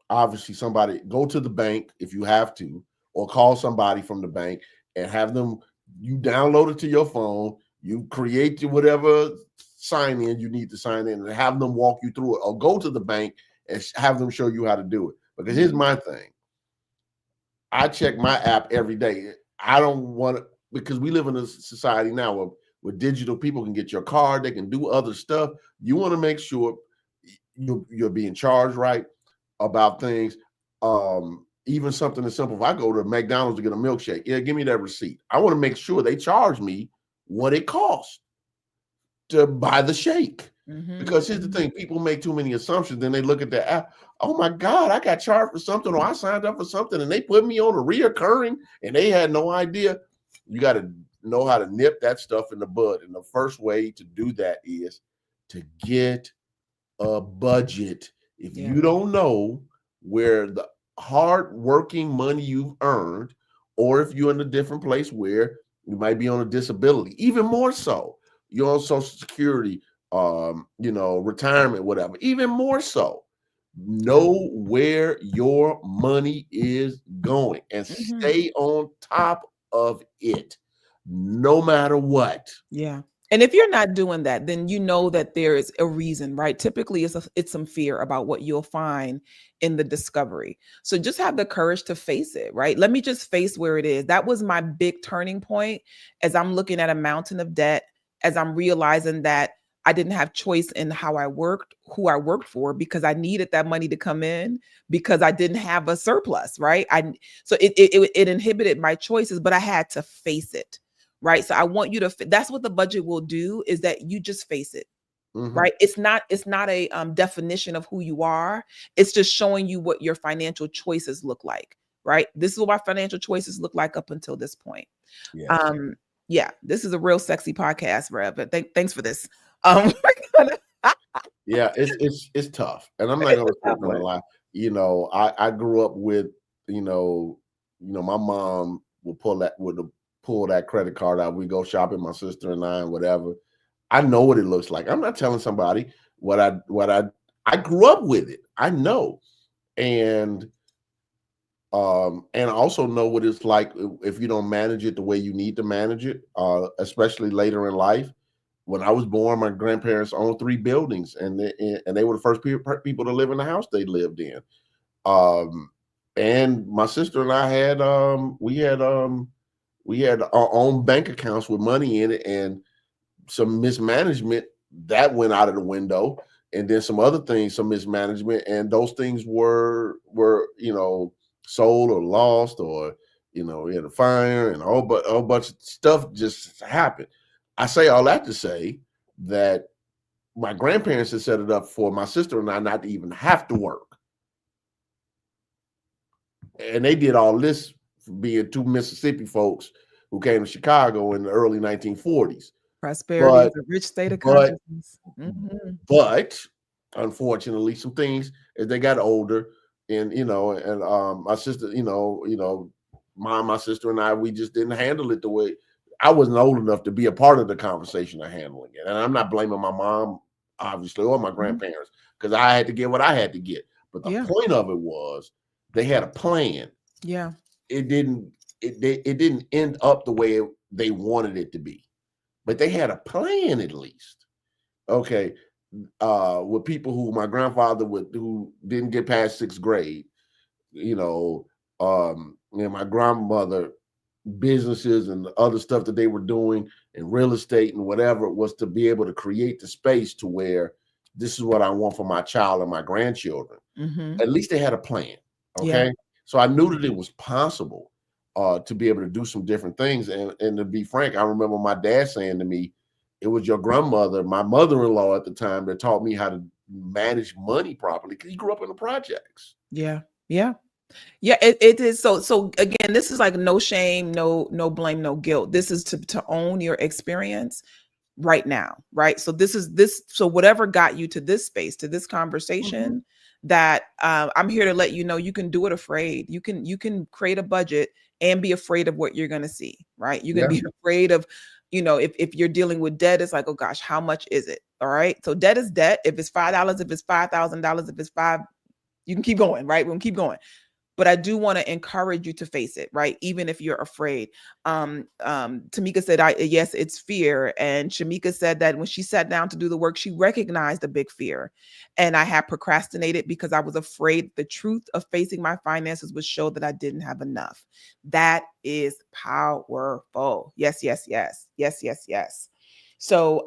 obviously somebody go to the bank if you have to, or call somebody from the bank and have them, you download it to your phone, you create whatever sign in you need to sign in, and have them walk you through it, or go to the bank and have them show you how to do it. Because here's my thing. I check my app every day. I don't want to, because we live in a society now where digital people can get your card, they can do other stuff. You want to make sure you're being charged right about things. Even something as simple, if I go to McDonald's to get a milkshake, give me that receipt. I want to make sure they charge me what it costs to buy the shake. Because here's the thing, people make too many assumptions. Then they look at the app. Oh my God, I got charged for something, or I signed up for something and they put me on a reoccurring and they had no idea. You got to know how to nip that stuff in the bud. And the first way to do that is to get a budget. If you don't know where the hard working money you've earned, or if you're in a different place where you might be on a disability, even more so, you're on Social Security, retirement, whatever, even more so, know where your money is going and stay on top of it, no matter what. Yeah. And if you're not doing that, then you know that there is a reason, right? Typically, it's some fear about what you'll find in the discovery. So just have the courage to face it, right? Let me just face where it is. That was my big turning point as I'm looking at a mountain of debt, as I'm realizing that I didn't have choice in how I worked, who I worked for, because I needed that money to come in, because I didn't have a surplus, right? So it inhibited my choices, but I had to face it. Right. So I want you to, that's what the budget will do, is that you just face it. Right. It's not a definition of who you are. It's just showing you what your financial choices look like. Right. This is what my financial choices look like up until this point. Yes. This is a real sexy podcast, Rev. But thanks for this. Yeah, it's tough. And I'm not gonna lie. I grew up with, my mom would pull that credit card out. We go shopping, my sister and I, and whatever. I know what it looks like. I'm not telling somebody what I grew up with it. I know. And also know what it's like if you don't manage it the way you need to manage it, especially later in life. When I was born, my grandparents owned 3 buildings, and they were the first people to live in the house they lived in. And my sister and I had we had our own bank accounts with money in it, and some mismanagement that went out of the window, and then some other things, some mismanagement, and those things were sold or lost, or we had a fire, and a whole bunch of stuff just happened. I say all that to say that my grandparents had set it up for my sister and I not to even have to work, and they did all this being 2 Mississippi folks who came to Chicago in the early 1940s. Prosperity is a rich state of consciousness. But unfortunately, some things as they got older, and my sister, my sister and I, we just didn't handle it the way. I wasn't old enough to be a part of the conversation of handling it. And I'm not blaming my mom, obviously, or my grandparents, because I had to get what I had to get. But the point of it was they had a plan. Yeah. It didn't end up the way they wanted it to be, but they had a plan at least. Okay. With people who my grandfather who didn't get past 6th grade, and my grandmother businesses and the other stuff that they were doing in real estate and whatever, was to be able to create the space to where this is what I want for my child and my grandchildren. Mm-hmm. At least they had a plan. Yeah. Okay. So I knew that it was possible to be able to do some different things. And to be frank, I remember my dad saying to me, it was your grandmother, my mother-in-law at the time, that taught me how to manage money properly, because he grew up in the projects. Yeah. Yeah. Yeah, it is. So again, this is like no shame, no blame, no guilt. This is to own your experience right now, right? So so whatever got you to this space, to this conversation, that I'm here to let you know you can do it afraid. You can create a budget and be afraid of what you're going to see, right? You're going to be afraid of, if you're dealing with debt, it's like, oh gosh, how much is it? All right. So debt is debt. If it's $5, if it's $5,000, if it's five, you can keep going, right? We can keep going. But I do want to encourage you to face it, right? Even if you're afraid. Tamika said, yes, it's fear. And Shamika said that when she sat down to do the work, she recognized a big fear. And I had procrastinated because I was afraid the truth of facing my finances would show that I didn't have enough. That is powerful. Yes, yes, yes, yes, yes, yes. So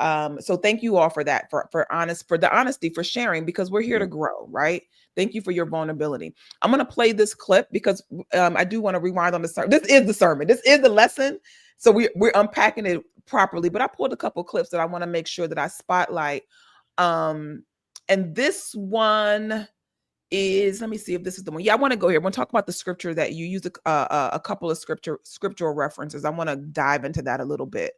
thank you all for that, for the honesty, for sharing, because we're here to grow, right? Thank you for your vulnerability. I'm going to play this clip because I do want to rewind on the sermon. This is the sermon. This is the lesson. So we're unpacking it properly, but I pulled a couple clips that I want to make sure that I spotlight. And this one is, let me see if this is the one. Yeah, I want to go here. I want to talk about the scripture that you use, a couple of scriptural references. I want to dive into that a little bit.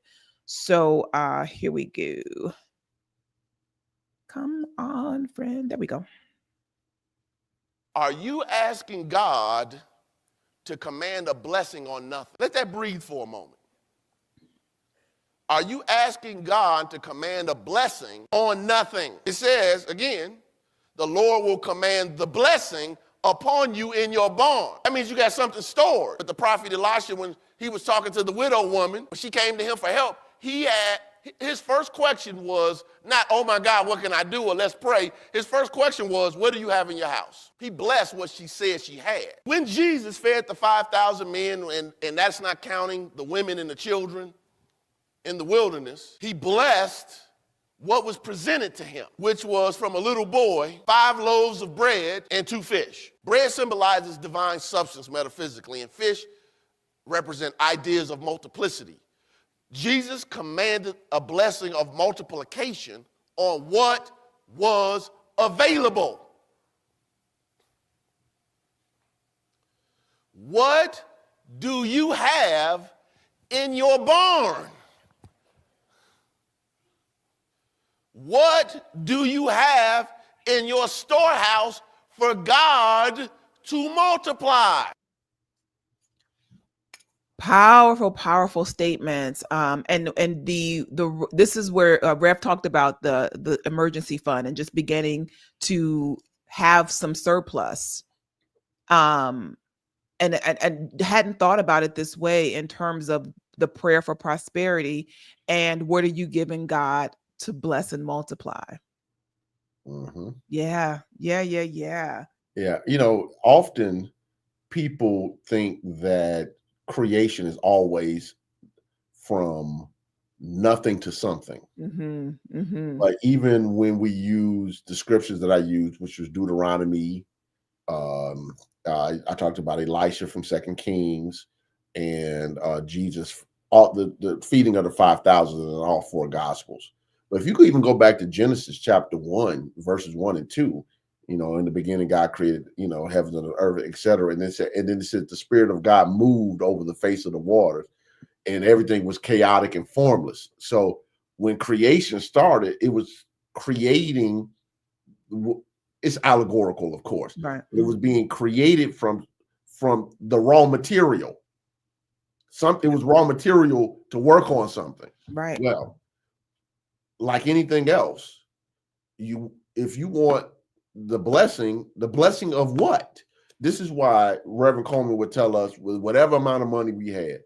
So here we go. Come on, friend. There we go. Are you asking God to command a blessing on nothing? Let that breathe for a moment. Are you asking God to command a blessing on nothing? It says, again, the Lord will command the blessing upon you in your barn. That means you got something stored. But the prophet Elisha, when he was talking to the widow woman, when she came to him for help, his first question was not, oh my God, what can I do? Or let's pray. His first question was, what do you have in your house? He blessed what she said she had. When Jesus fed the 5,000 men, and that's not counting the women and the children in the wilderness, he blessed what was presented to him, which was from a little boy, 5 loaves of bread and 2 fish. Bread symbolizes divine substance metaphysically, and fish represent ideas of multiplicity. Jesus commanded a blessing of multiplication on what was available. What do you have in your barn? What do you have in your storehouse for God to multiply? Powerful statements. And this is where Rev talked about the emergency fund and just beginning to have some surplus. And hadn't thought about it this way in terms of the prayer for prosperity and what are you giving God to bless and multiply? Mm-hmm. Yeah. Yeah. Often people think that creation is always from nothing to something. Mm-hmm. Mm-hmm. Like even when we use the scriptures that I used, which was Deuteronomy, I talked about Elisha from 2 Kings, and Jesus, all the feeding of the 5,000 in all 4 Gospels. But if you could even go back to Genesis chapter 1, verses 1 and 2, in the beginning, God created, heaven and the earth, etc. And then it said the Spirit of God moved over the face of the waters, and everything was chaotic and formless. So when creation started, it was creating. It's allegorical, of course. Right. It was being created from the raw material. It was raw material to work on something. Right. Well, like anything else, if you want the blessing of what? This is why Reverend Coleman would tell us, with whatever amount of money we had,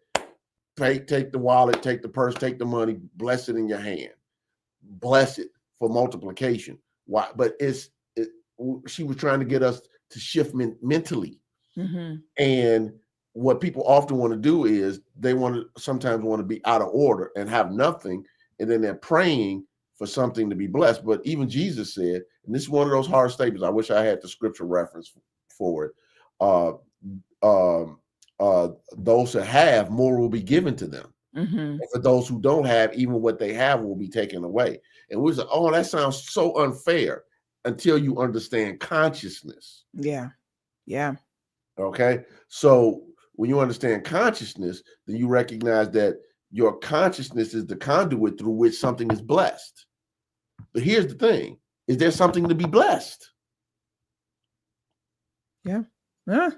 take the wallet, take the purse, take the money, bless it in your hand, bless it for multiplication. Why? But she was trying to get us to shift mentally. Mm-hmm. And what people often want to do is they sometimes want to be out of order and have nothing, and then they're praying for something to be blessed. But even Jesus said, and this is one of those hard statements, I wish I had the scripture reference for it. Those that have, more will be given to them. Mm-hmm. And for those who don't have, even what they have will be taken away. And we say, oh, that sounds so unfair, until you understand consciousness. Yeah. Yeah. Okay. So when you understand consciousness, then you recognize that your consciousness is the conduit through which something is blessed. But here's the thing: is there something to be blessed? Yeah. Yeah.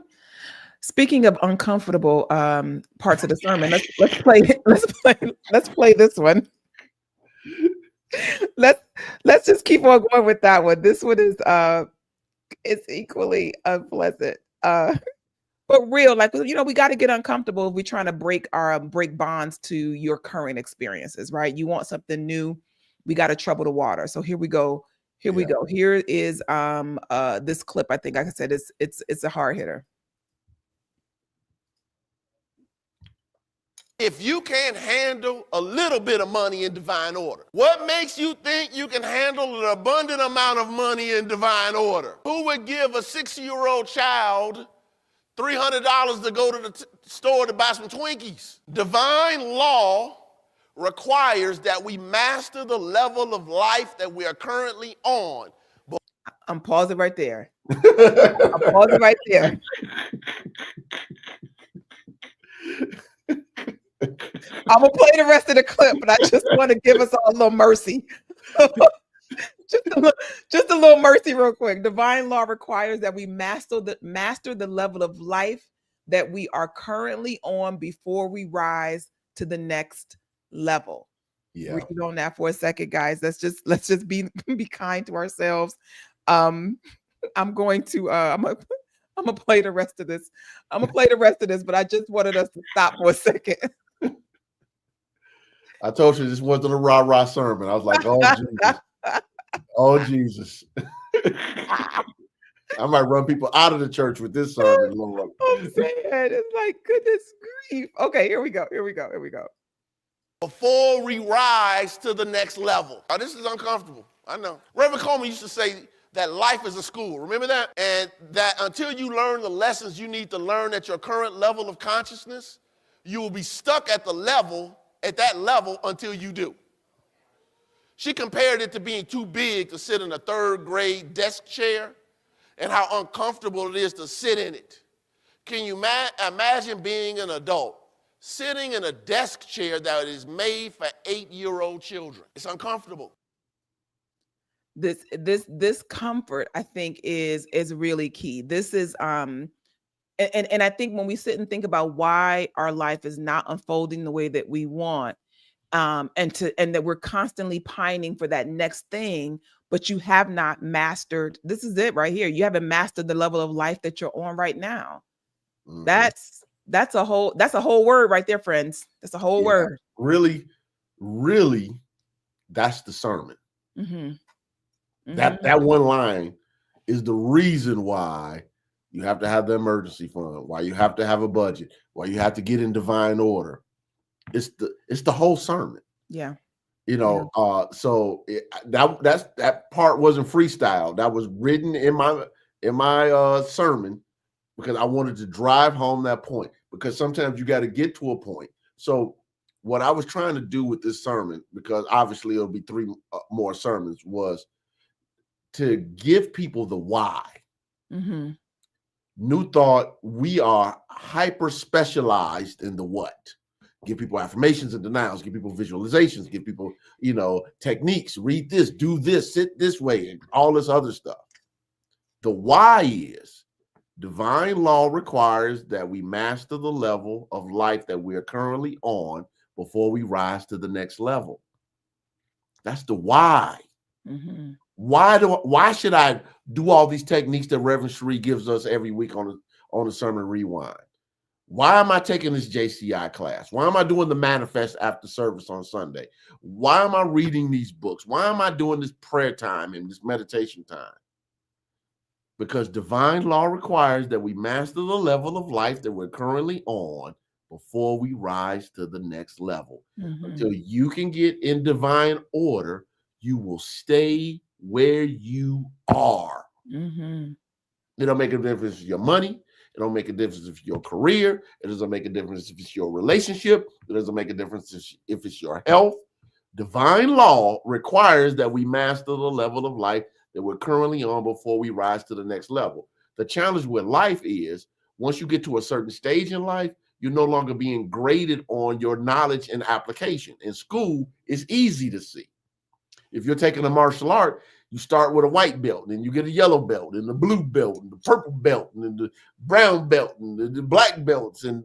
Speaking of uncomfortable parts of the sermon, let's play this one. Let's just keep on going with that one. This one is it's equally unpleasant. But real, like, you know, we got to get uncomfortable if we're trying to break bonds to your current experiences, right? You want something new, we got to trouble the water. So here we go. Here we go. Here is this clip. I think, like I said, it's a hard hitter. If you can't handle a little bit of money in divine order, what makes you think you can handle an abundant amount of money in divine order? Who would give a 6-year-old child $300 to go to the store to buy some Twinkies? Divine law requires that we master the level of life that we are currently on. I'm pausing right there. I'm pausing right there. I'm gonna play the rest of the clip, but I just want to give us all a little mercy. just a little mercy real quick. Divine law requires that we master the level of life that we are currently on before we rise to the next level. Yeah. Read on that for a second, guys. Let's just be kind to ourselves. I'm gonna play the rest of this. But I just wanted us to stop for a second. I told you this wasn't a rah-rah sermon. I was like, oh, Jesus. Oh, Jesus. I might run people out of the church with this sermon, Lord. I'm saying, it's like, goodness grief. Okay, here we go. Before we rise to the next level. Oh, this is uncomfortable. I know. Reverend Coleman used to say that life is a school. Remember that? And that until you learn the lessons you need to learn at your current level of consciousness, you will be stuck at that level until you do. She compared it to being too big to sit in a 3rd grade desk chair and how uncomfortable it is to sit in it. Can you imagine being an adult sitting in a desk chair that is made for 8-year-old children? It's uncomfortable. This comfort, I think, is really key. This is and I think when we sit and think about why our life is not unfolding the way that we want, and that we're constantly pining for that next thing, but you have not mastered. This is it right here. You haven't mastered the level of life that you're on right now. Mm-hmm. That's a whole word right there, friends. That's a whole word. Really, that's the sermon. Mm-hmm. That one line is the reason why you have to have the emergency fund, why you have to have a budget, why you have to get in divine order. It's the whole sermon. Yeah. You know, so that part wasn't freestyle. That was written in my sermon because I wanted to drive home that point, because sometimes you got to get to a point. So what I was trying to do with this sermon, because obviously it'll be 3 more sermons, was to give people the why. Mm-hmm. New Thought, we are hyper specialized in the what. Give people affirmations and denials, give people visualizations, give people, techniques, read this, do this, sit this way, and all this other stuff. The why is divine law requires that we master the level of life that we are currently on before we rise to the next level. That's the why. Mm-hmm. Why should I do all these techniques that Reverend Sheree gives us every week on the Sermon Rewind? Why am I taking this JCI class? Why am I doing the manifest after service on Sunday? Why am I reading these books? Why am I doing this prayer time and this meditation time? because divine law requires that we master the level of life that we're currently on before we rise to the next level. Until you can get in divine order, you will stay where you are. It don't make a difference if your money. It don't make a difference if your career. It doesn't make a difference if it's your relationship. It doesn't make a difference if it's your health. Divine law requires that we master the level of life that we're currently on before we rise to the next level. The challenge with life is once you get to a certain stage in life, you're no longer being graded on your knowledge and application. In school, it's easy to see. If you're taking a martial art, you start with a white belt, then you get a yellow belt, and the blue belt, and the purple belt, and then the brown belt, and the black belts. And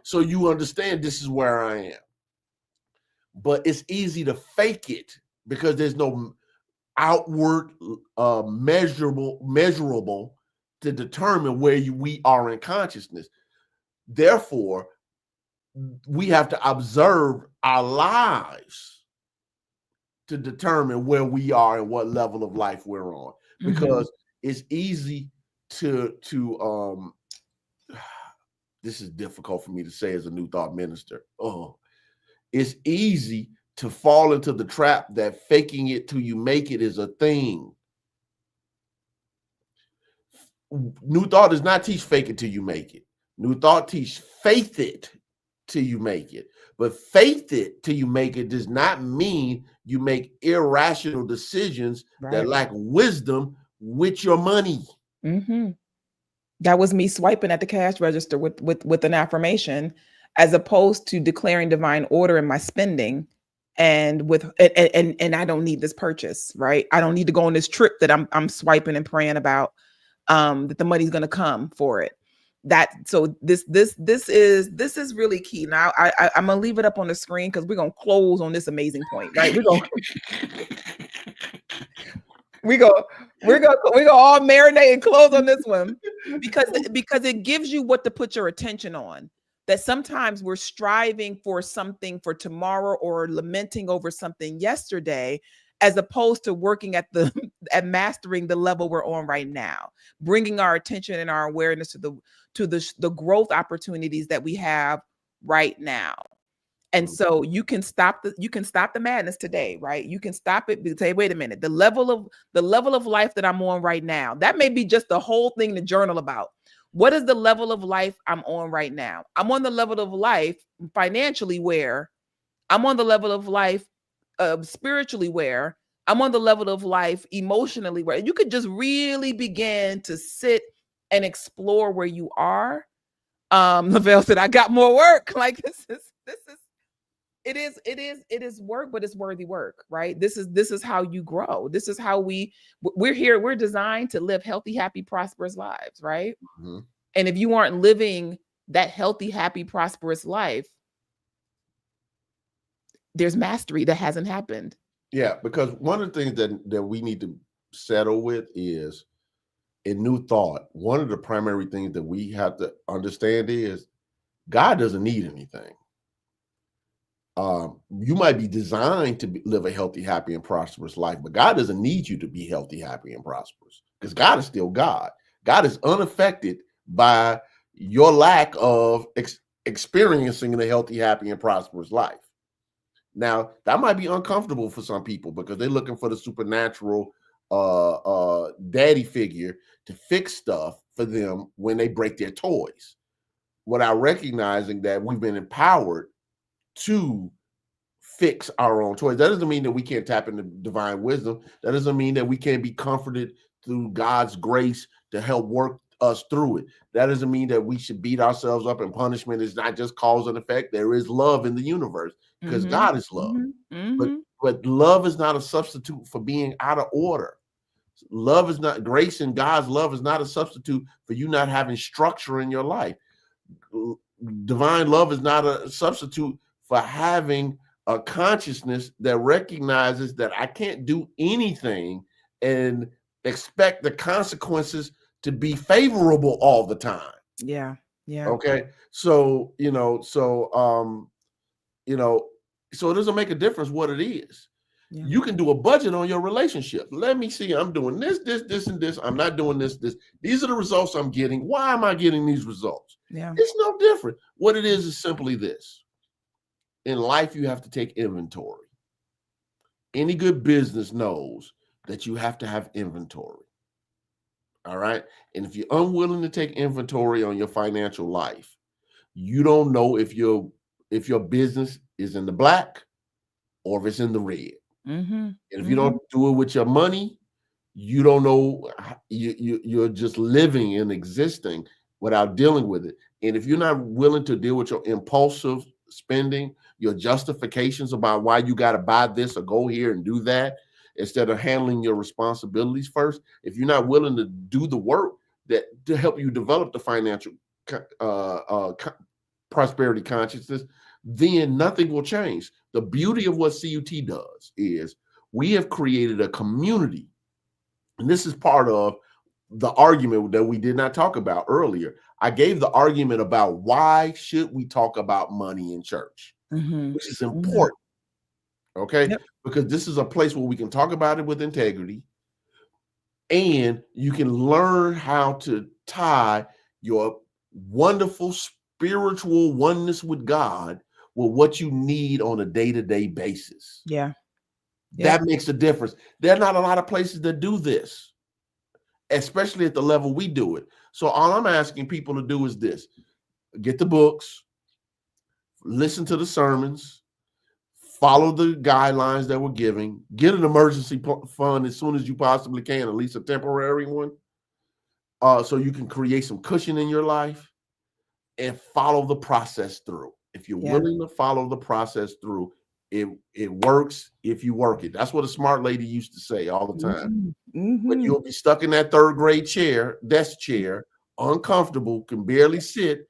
so you understand this is where I am. But it's easy to fake it because there's no outward measurable to determine where we are in consciousness. Therefore, we have to observe our lives to determine where we are and what level of life we're on, because it's easy to this is difficult for me to say as a New Thought minister. It's easy to fall into the trap that faking it till you make it is a thing. New Thought does not teach fake it till you make it. New Thought teach faith it till you make it. But faith it till you make it does not mean you make irrational decisions that lack wisdom with your money. That was me swiping at the cash register with an affirmation, as opposed to declaring divine order in my spending and I don't need this purchase, right? I don't need to go on this trip that I'm swiping and praying about, that the money's going to come for it. So this is really key. Now I'm gonna leave it up on the screen because we're gonna close on this amazing point, right? We're gonna all marinate and close on this one because it gives you what to put your attention on. That sometimes we're striving for something for tomorrow or lamenting over something yesterday, as opposed to working at mastering the level we're on right now, bringing our attention and our awareness to the growth opportunities that we have right now. And so you can stop the madness today, right? You can stop it and say, wait a minute, the level of life that I'm on right now, that may be just the whole thing to journal about. What is the level of life I'm on right now? I'm on the level of life financially where I'm on the level of life spiritually where I'm on the level of life emotionally where you could just really begin to sit and explore where you are. Lavelle said, I got more work. Like it is work, but it's worthy work, right? This is how you grow. This is how we're here. We're designed to live healthy, happy, prosperous lives, right? And if you aren't living that healthy, happy, prosperous life, there's mastery that hasn't happened. Yeah, because one of the things that we need to settle with is, in New Thought, one of the primary things that we have to understand is God doesn't need anything. You might be designed to live a healthy, happy, and prosperous life, but God doesn't need you to be healthy, happy, and prosperous, because God is still God. God is unaffected by your lack of experiencing a healthy, happy, and prosperous life. Now, that might be uncomfortable for some people because they're looking for the supernatural daddy figure to fix stuff for them when they break their toys, without recognizing that we've been empowered to fix our own toys. That doesn't mean that we can't tap into divine wisdom. That doesn't mean that we can't be comforted through God's grace to help work us through it. That doesn't mean that we should beat ourselves up, and punishment is not just cause and effect. There is love in the universe because God is love. But love is not a substitute for being out of order. Love is not, grace and God's love is not a substitute for you not having structure in your life. Divine love is not a substitute for having a consciousness that recognizes that I can't do anything and expect the consequences to be favorable all the time. Yeah. Okay. So, so it doesn't make a difference what it is. Yeah. You can do a budget on your relationship. Let me see. I'm doing this, and this. I'm not doing this. These are the results I'm getting. Why am I getting these results? Yeah. It's no different. What it is simply this. In life, you have to take inventory. Any good business knows that you have to have inventory. All right. And if you're unwilling to take inventory on your financial life, you don't know if your business is in the black or if it's in the red. Mm-hmm. And if you don't do it with your money, you don't know. You're just living and existing without dealing with it. And if you're not willing to deal with your impulsive spending, your justifications about why you got to buy this or go here and do that, instead of handling your responsibilities first, if you're not willing to do the work that to help you develop the financial prosperity consciousness, then nothing will change. The beauty of what CUT does is we have created a community. And this is part of the argument that we did not talk about earlier. I gave the argument about why should we talk about money in church, which is important. Okay. Yep. Because this is a place where we can talk about it with integrity, and you can learn how to tie your wonderful spiritual oneness with God with what you need on a day-to-day basis. Yeah. That makes a difference. There are not a lot of places that do this, especially at the level we do it. So all I'm asking people to do is this: get the books, listen to the sermons, follow the guidelines that we're giving, get an emergency fund as soon as you possibly can, at least a temporary one, so you can create some cushion in your life, and follow the process through. If you're willing to follow the process through, it works if you work it. That's what a smart lady used to say all the time. But you'll be stuck in that third grade desk chair, uncomfortable, can barely sit,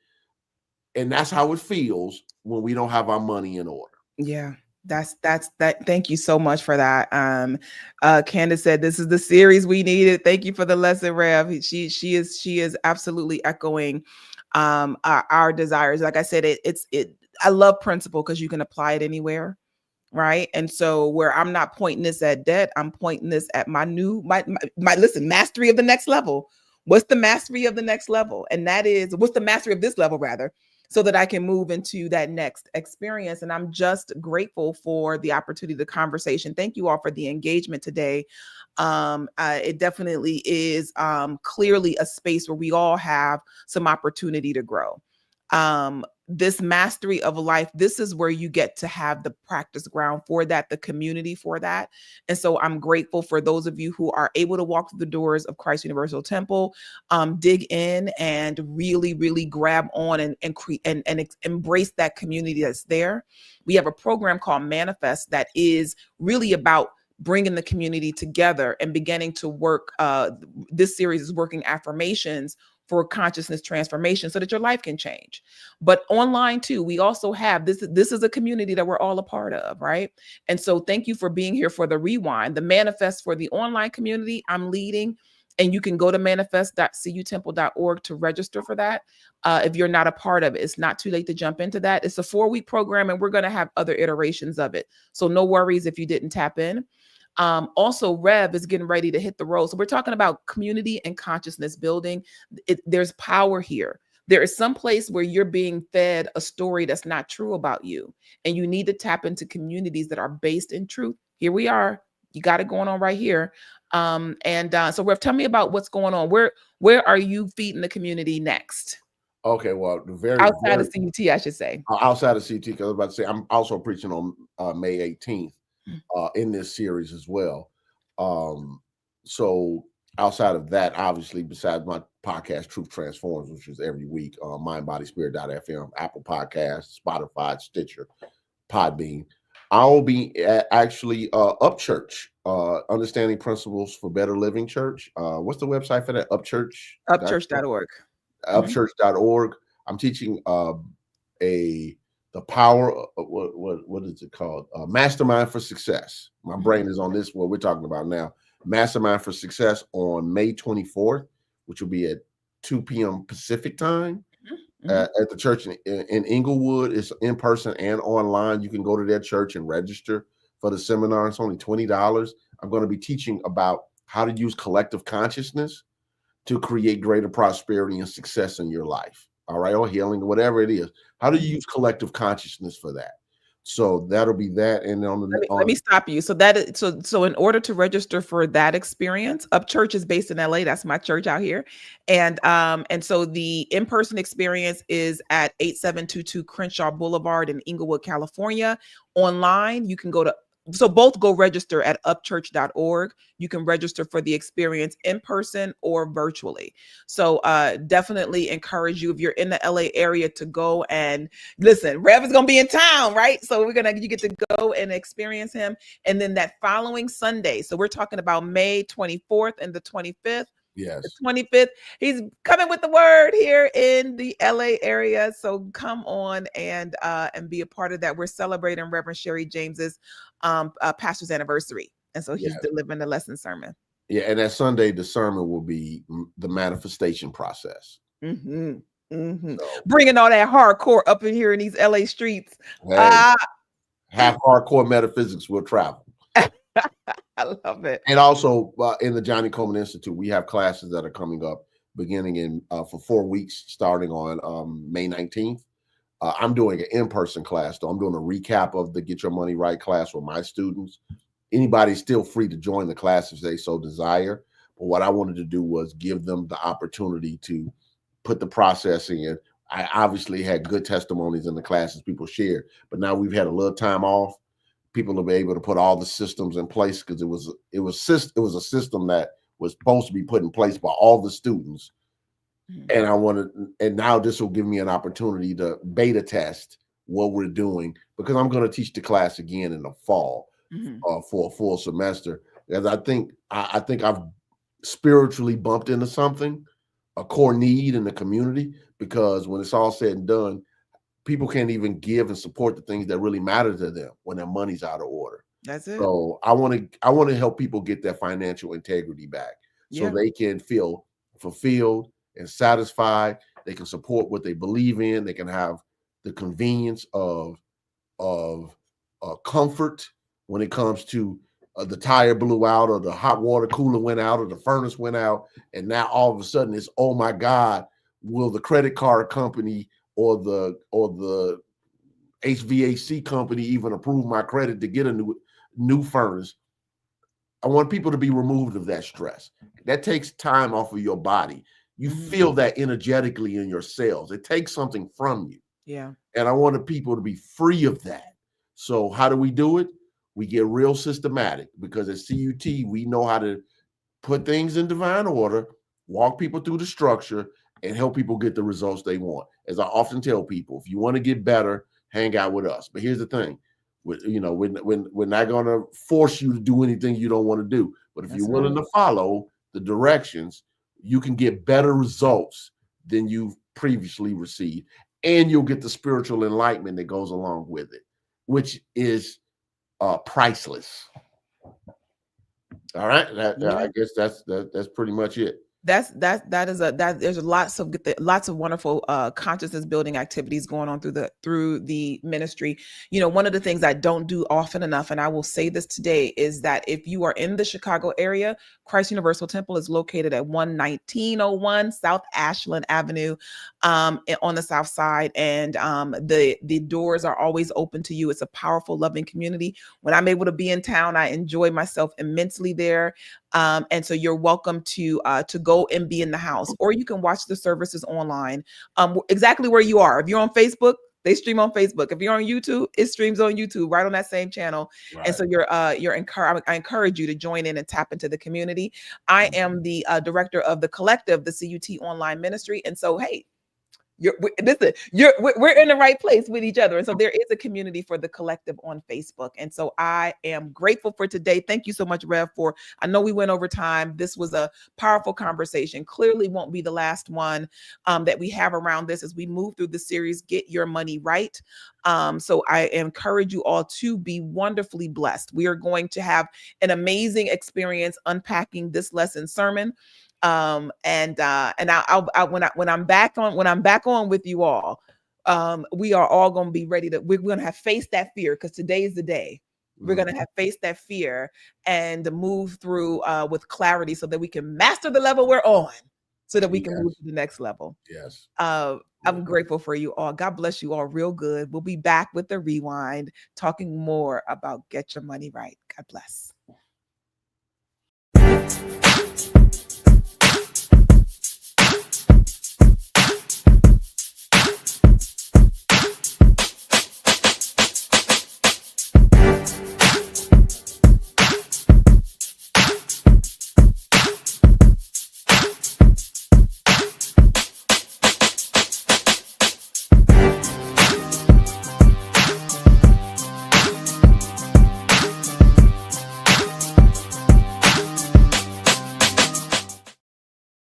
and that's how it feels when we don't have our money in order. Yeah. That's that. Thank you so much for that. Candace said this is the series we needed. Thank you for the lesson, Rev. She is absolutely echoing our desires. Like I said, I love principle because you can apply it anywhere. Right. And so where I'm not pointing this at debt, I'm pointing this at my mastery of the next level. What's the mastery of the next level? And that is, what's the mastery of this level rather, so that I can move into that next experience. And I'm just grateful for the opportunity, the conversation. Thank you all for the engagement today. It definitely is clearly a space where we all have some opportunity to grow. This mastery of life, this is where you get to have the practice ground for that, the community for that. And so I'm grateful for those of you who are able to walk through the doors of Christ Universal Temple, dig in and really, really grab on and embrace that community that's there. We have a program called Manifest that is really about bringing the community together and beginning to work. This series is working affirmations for consciousness transformation so that your life can change. But online too, we also have this is a community that we're all a part of, right? And so thank you for being here for the rewind. The manifest for the online community I'm leading, and you can go to manifest.cutemple.org to register for that. If you're not a part of it, it's not too late to jump into that. It's a 4-week program, and we're going to have other iterations of it. So no worries if you didn't tap in. Also, Rev is getting ready to hit the road. So we're talking about community and consciousness building. There's power here. There is some place where you're being fed a story that's not true about you, and you need to tap into communities that are based in truth. Here we are. You got it going on right here. So Rev, tell me about what's going on. Where are you feeding the community next? Okay, well, outside of CUT, I should say. Outside of CUT, because I was about to say I'm also preaching on May 18th. In this series as well. So outside of that, obviously, besides my podcast, Truth Transforms, which is every week on mindbodyspirit.fm, Apple Podcasts, Spotify, Stitcher, Podbean, I'll be actually Up Church, Understanding Principles for Better Living Church. What's the website for that? Upchurch? Upchurch.org. Upchurch.org. I'm teaching the power of what is it called? Mastermind for Success. My brain is on this, what we're talking about now. Mastermind for Success on May 24th, which will be at 2 p.m. Pacific time at the church in Inglewood. It's in person and online. You can go to their church and register for the seminar. It's only $20. I'm going to be teaching about how to use collective consciousness to create greater prosperity and success in your life. All right, or healing, whatever it is. How do you use collective consciousness for that? So that'll be that. And Let me stop you. So that is so in order to register for that experience, Up Church is based in LA. That's my church out here. And so the in-person experience is at 8722 Crenshaw Boulevard in Inglewood, California. Online, you can go to both go register at upchurch.org. You can register for the experience in person or virtually. So definitely encourage you, if you're in the LA area, to go and listen. Rev is gonna be in town, right? So you get to go and experience him. And then that following Sunday, so we're talking about May 24th and the 25th. Yes. The 25th, he's coming with the word here in the LA area. So come on and be a part of that. We're celebrating Reverend Sheree James's pastor's anniversary. And so he's delivering the lesson sermon. Yeah, and that Sunday, the sermon will be the manifestation process. So, bringing all that hardcore up in here in these LA streets. Hey, half hardcore metaphysics will travel. I love it. And also in the Johnny Coleman Institute, we have classes that are coming up beginning in for 4 weeks, starting on May 19th. I'm doing an in-person class, though. I'm doing a recap of the Get Your Money Right class with my students. Anybody's still free to join the class if they so desire. But what I wanted to do was give them the opportunity to put the process in. I obviously had good testimonies in the classes people shared, but now we've had a little time off. People will be able to put all the systems in place, because it was a system that was supposed to be put in place by all the students. And now this will give me an opportunity to beta test what we're doing, because I'm going to teach the class again in the fall for a full semester. Because I think I've spiritually bumped into something, a core need in the community, because when it's all said and done, people can't even give and support the things that really matter to them when their money's out of order. That's it. So I want to help people get their financial integrity back, so they can feel fulfilled and satisfied. They can support what they believe in. They can have the convenience of comfort when it comes to the tire blew out, or the hot water cooler went out, or the furnace went out, and now all of a sudden it's, oh my God, will the credit card company or the HVAC company even approve my credit to get a new furnace? I want people to be removed of that stress. That takes time off of your body. You feel that energetically in your cells. It takes something from you. Yeah. And I wanted people to be free of that. So how do we do it? We get real systematic, because at CUT, we know how to put things in divine order, walk people through the structure, and help people get the results they want. As I often tell people, if you want to get better, hang out with us. But here's the thing. We're not going to force you to do anything you don't want to do. But if you're willing to follow the directions, you can get better results than you've previously received. And you'll get the spiritual enlightenment that goes along with it, which is priceless. All right. I guess that's pretty much it. There's lots of wonderful consciousness building activities going on through the ministry. One of the things I don't do often enough, and I will say this today, is that if you are in the Chicago area, Christ Universal Temple is located at 1901 South Ashland Avenue on the south side, and the doors are always open to you. It's a powerful, loving community. When I'm able to be in town, I enjoy myself immensely there. And so you're welcome to go and be in the house, or you can watch the services online, exactly where you are. If you're on Facebook, they stream on Facebook. If you're on YouTube, it streams on YouTube, right on that same channel. Right. And so I encourage you to join in and tap into the community. I am the director of the collective, the CUT online ministry. And so, hey, we're in the right place with each other. And so there is a community for the collective on Facebook. And so I am grateful for today. Thank you so much, Rev, I know we went over time. This was a powerful conversation. Clearly won't be the last one that we have around this as we move through the series, Get Your Money Right. So I encourage you all to be wonderfully blessed. We are going to have an amazing experience unpacking this lesson sermon. When I'm back on with you all, we are all going to be ready we're going to have faced that fear, because today is the day. We're going to have faced that fear and move through with clarity so that we can master the level we're on so that we can move to the next level. Yes. I'm grateful for you all. God bless you all real good. We'll be back with the rewind, talking more about Get Your Money Right. God bless.